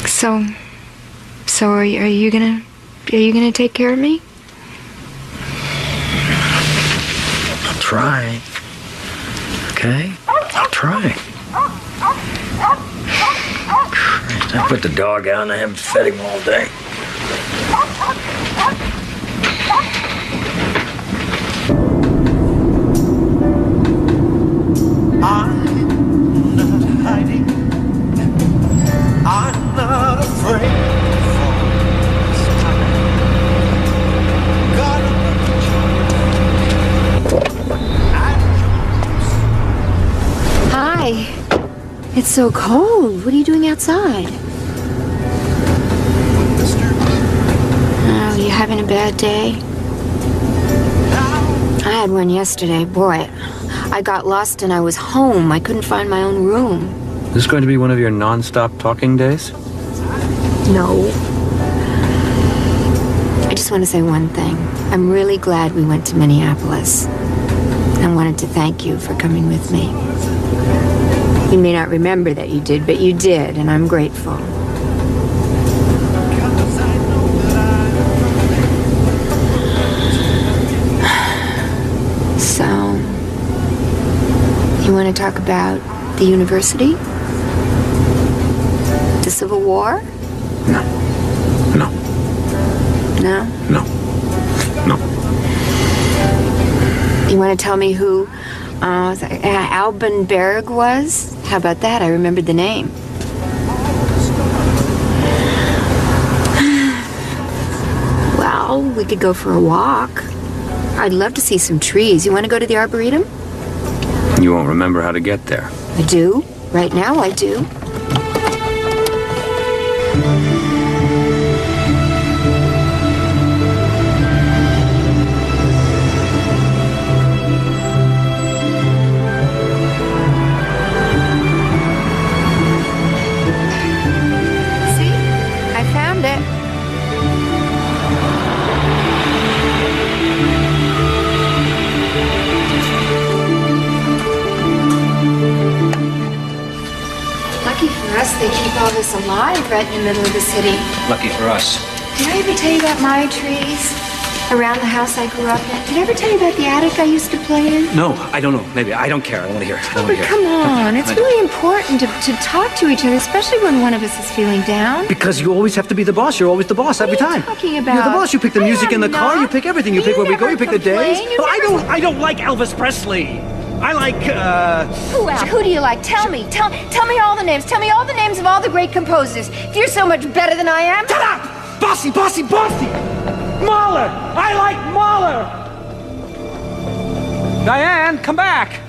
So are you gonna take care of me? I'll try. Okay? I'll try. Christ, I put the dog out and I haven't fed him all day. It's so cold. What are you doing outside? Oh, you having a bad day? I had one yesterday. Boy, I got lost and I was home. I couldn't find my own room. Is this going to be one of your non-stop talking days? No. I just want to say one thing. I'm really glad we went to Minneapolis. I wanted to thank you for coming with me. You may not remember that you did, but you did, and I'm grateful. So, you want to talk about the university? The Civil War? No. No? No. No. You want to tell me who Alban Berg was? How about that? I remembered the name. Well, we could go for a walk. I'd love to see some trees. You want to go to the Arboretum? You won't remember how to get there. I do. Right now, I do. They keep all this alive right in the middle of the city. Lucky for us. Did I ever tell you about my trees around the house I grew up in? Did I ever tell you about the attic I used to play in? No, I don't know. Maybe. I don't care. I don't want to hear. I don't want to hear. Come on. It's really important to talk to each other, especially when one of us is feeling down. Because you always have to be the boss. You're always the boss every time. What are you talking about? You're the boss. You pick the music in the car. You pick everything. You pick where we go. You pick the days. I don't like Elvis Presley. I like, Who else? Who do you like? Tell me. Tell me all the names. Tell me all the names of all the great composers. If you're so much better than I am. Shut up! Bossy! Mahler! I like Mahler! Diane, come back!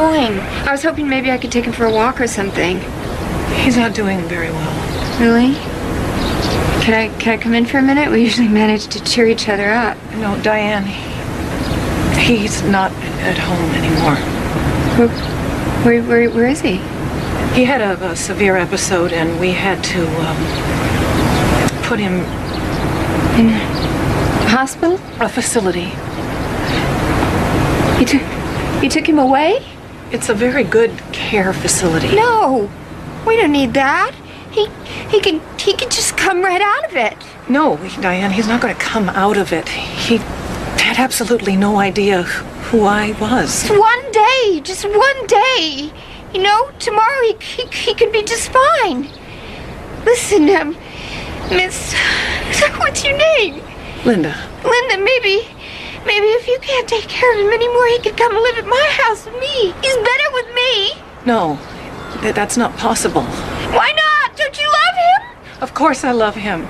going? I was hoping maybe I could take him for a walk or something. He's not doing very well. Really? Can I come in for a minute? We usually manage to cheer each other up. No, Diane, he's not at home anymore. Where is he? He had a severe episode, and we had to put him in a hospital? A facility. You took him away? It's a very good care facility. No, we don't need that. He could just come right out of it. No, Diane, he's not going to come out of it. He had absolutely no idea who I was. One day, just one day. You know, tomorrow he could be just fine. Listen, Miss, what's your name? Linda. Linda, maybe if you can't take care of him anymore, he could come live at my house with me. He's better with me. No, that's not possible. Why not? Don't you love him? Of course I love him.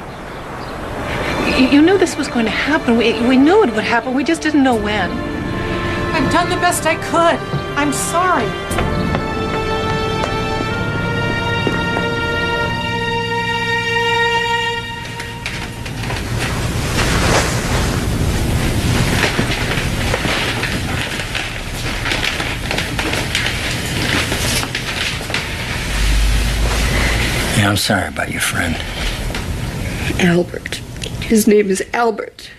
You knew this was going to happen. We knew it would happen. We just didn't know when. I've done the best I could. I'm sorry. Yeah, I'm sorry about your friend. Albert. His name is Albert.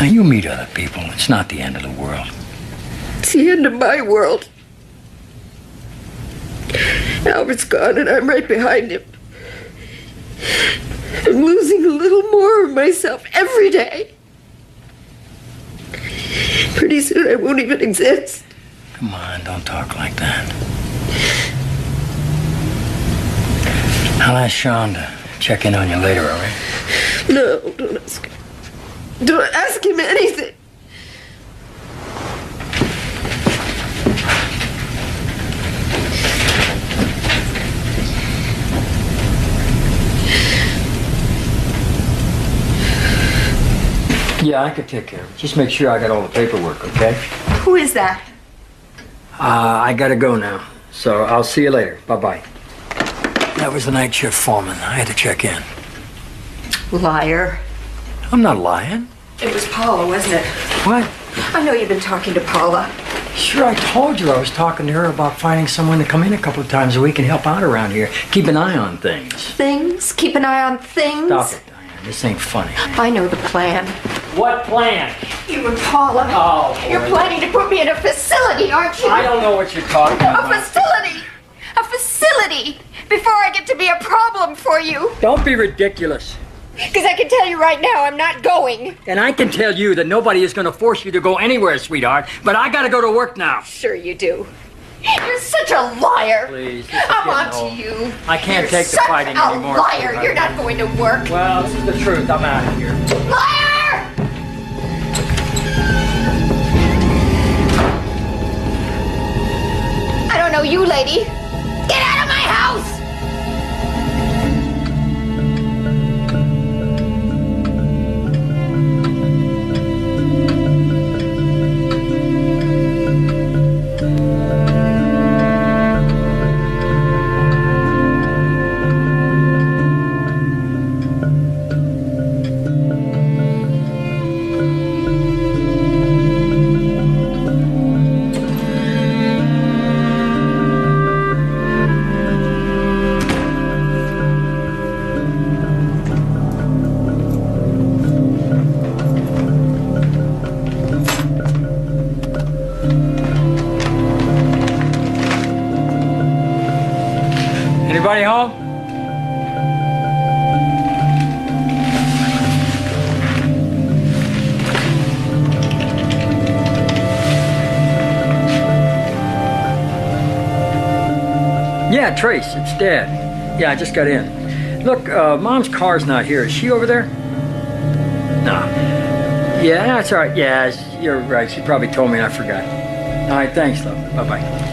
Now, you meet other people. It's not the end of the world. It's the end of my world. Albert's gone and I'm right behind him. I'm losing a little more of myself every day. Pretty soon I won't even exist. Come on, don't talk like that. I'll ask Sean to check in on you later, all right? No, don't ask him. Don't ask him anything. Yeah, I could take care of it. Just make sure I got all the paperwork, okay? Who is that? I gotta go now. So I'll see you later. Bye-bye. That was the night shift foreman. I had to check in. Liar. I'm not lying. It was Paula, wasn't it? What? I know you've been talking to Paula. Sure, I told you I was talking to her about finding someone to come in a couple of times a week and help out around here. Keep an eye on things. Things? Keep an eye on things? Stop it, Diane. This ain't funny. I know the plan. What plan? You and Paula. Oh, boy. You're planning to put me in a facility, aren't you? I don't know what you're talking about. A facility! A facility! Before I get to be a problem for you. Don't be ridiculous. Because I can tell you right now, I'm not going. And I can tell you that nobody is going to force you to go anywhere, sweetheart. But I got to go to work now. Sure you do. You're such a liar. Please, I'm on to you. I can't take the fighting anymore. You're such a liar. You're not going to work. Well, this is the truth. I'm out of here. Liar! I don't know you, lady. Get out of my house! Anybody home? Yeah, Trace, it's Dad. Yeah, I just got in. Look, Mom's car's not here. Is she over there? No. Yeah, that's all right. Yeah, you're right. She probably told me and I forgot. All right, thanks, love. Bye-bye.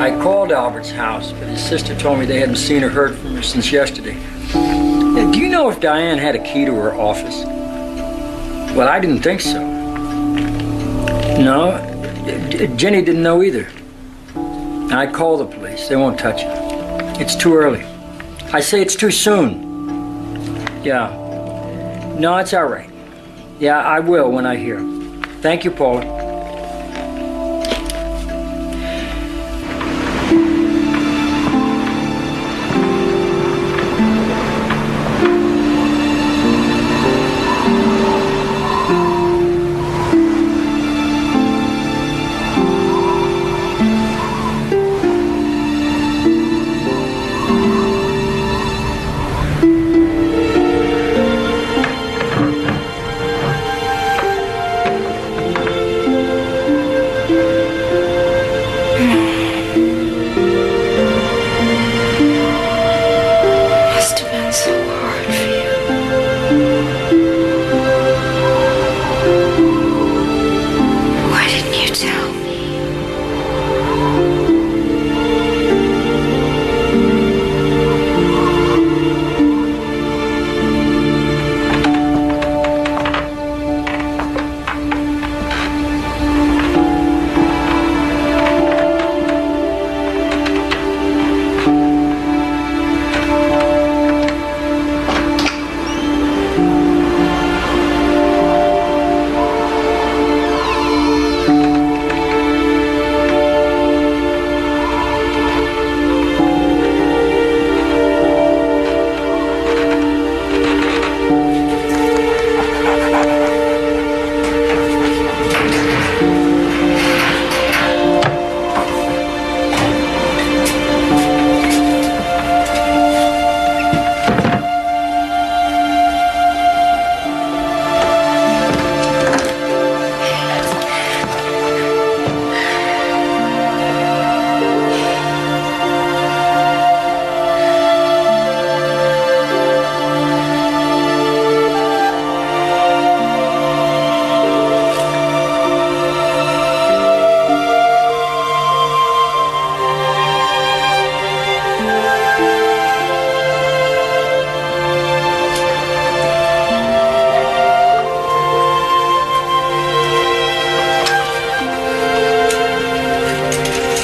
I called Albert's house, but his sister told me they hadn't seen or heard from her since yesterday. Yeah, do you know if Diane had a key to her office? Well, I didn't think so. No, Jenny didn't know either. I called the police. They won't touch it. It's too early. I say it's too soon. Yeah. No, it's all right. Yeah, I will when I hear. Thank you, Paula.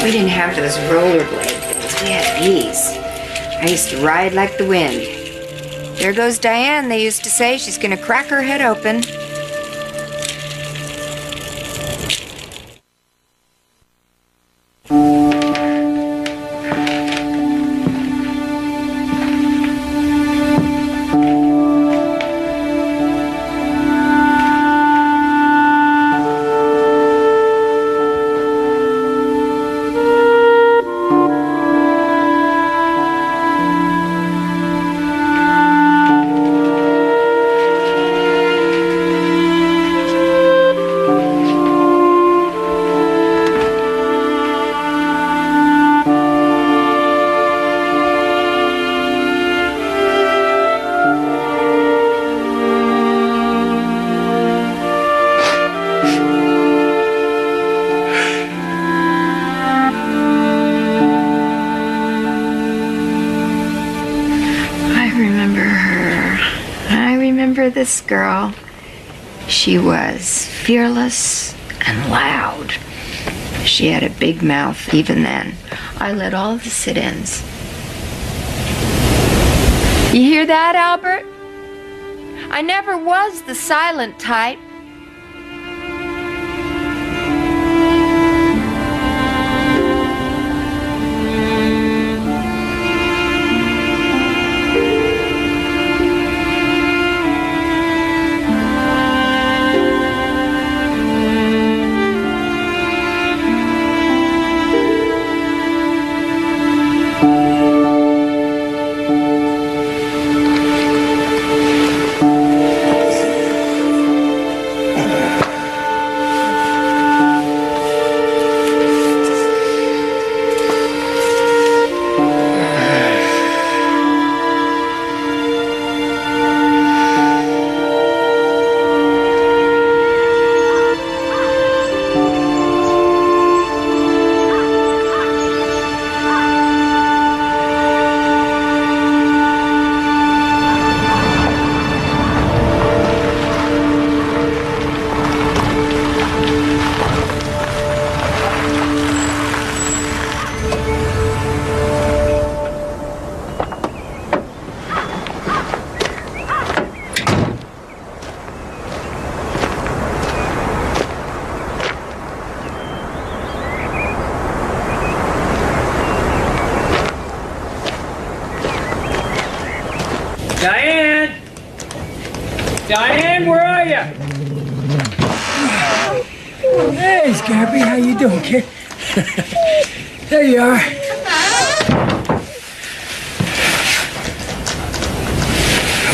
We didn't have those rollerblade things. We had these. I used to ride like the wind. There goes Diane, they used to say. She's gonna crack her head open. This girl, she was fearless and loud. She had a big mouth even then. I led all of the sit-ins. You hear that, Albert? I never was the silent type. ya. Hey, Scrappy, how you doing, kid? There you are.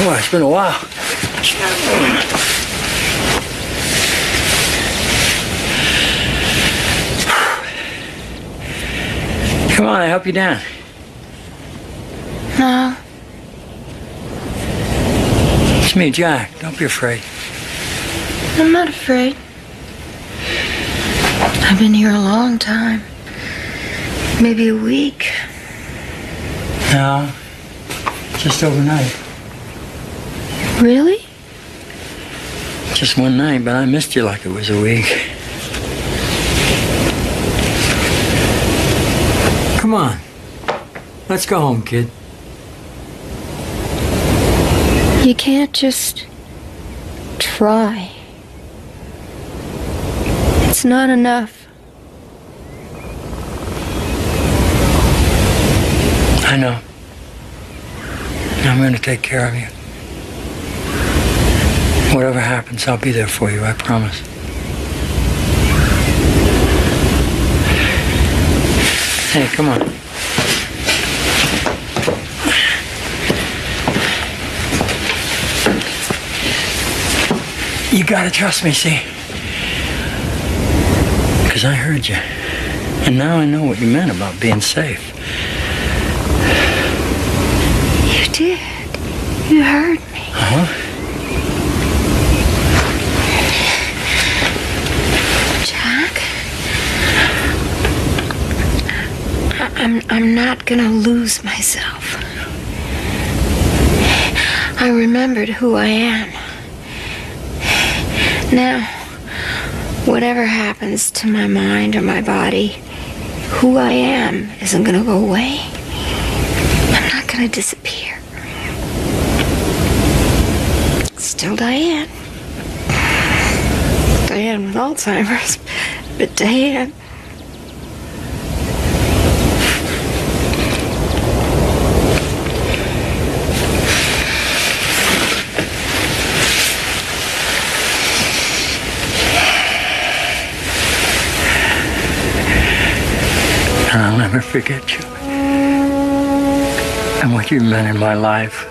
Oh, it's been a while. Come on, I help you down. No. It's me, Jack. Don't be afraid. I'm not afraid. I've been here a long time. Maybe a week. No, just overnight. Really? Just one night, but I missed you like it was a week. Come on. Let's go home, kid. You can't just try. It's not enough. I know. I'm going to take care of you. Whatever happens, I'll be there for you, I promise. Hey, come on. You gotta trust me, see? Because I heard you. And now I know what you meant about being safe. You did. You heard me. Uh-huh. I'm not gonna lose myself. I remembered who I am. Now, whatever happens to my mind or my body, who I am isn't gonna go away. I'm not gonna disappear. Still Diane. Diane with Alzheimer's, but Diane. I'll never forget you and what you meant in my life.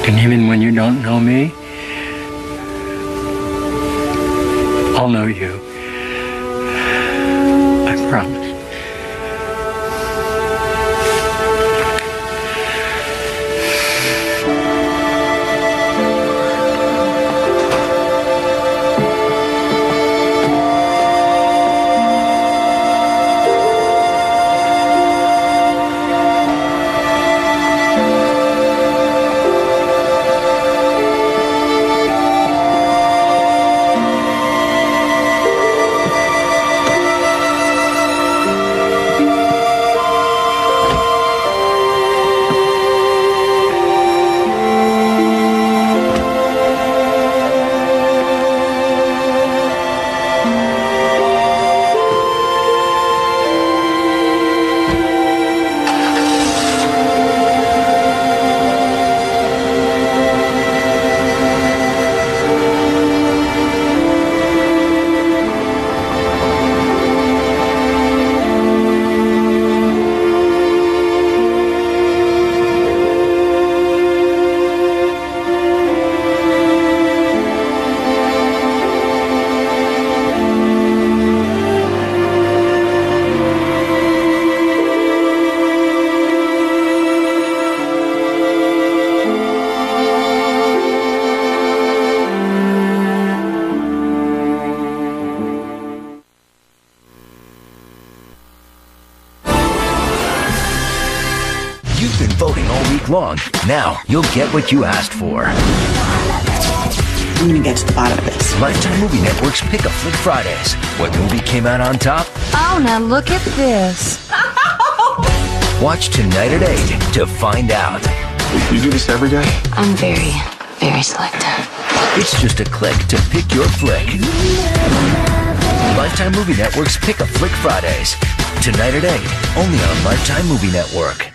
And even when you don't know me, I'll know you. I promise. Long. Now you'll get what you asked for. I'm gonna get to the bottom of this. Lifetime Movie Network's Pick a Flick Fridays. What movie came out on top? Oh, now look at this. Watch tonight at 8 to find out. You do this every day? I'm very, very selective. It's just a click to pick your flick. Lifetime Movie Network's Pick a Flick Fridays. Tonight at 8, only on Lifetime Movie Network.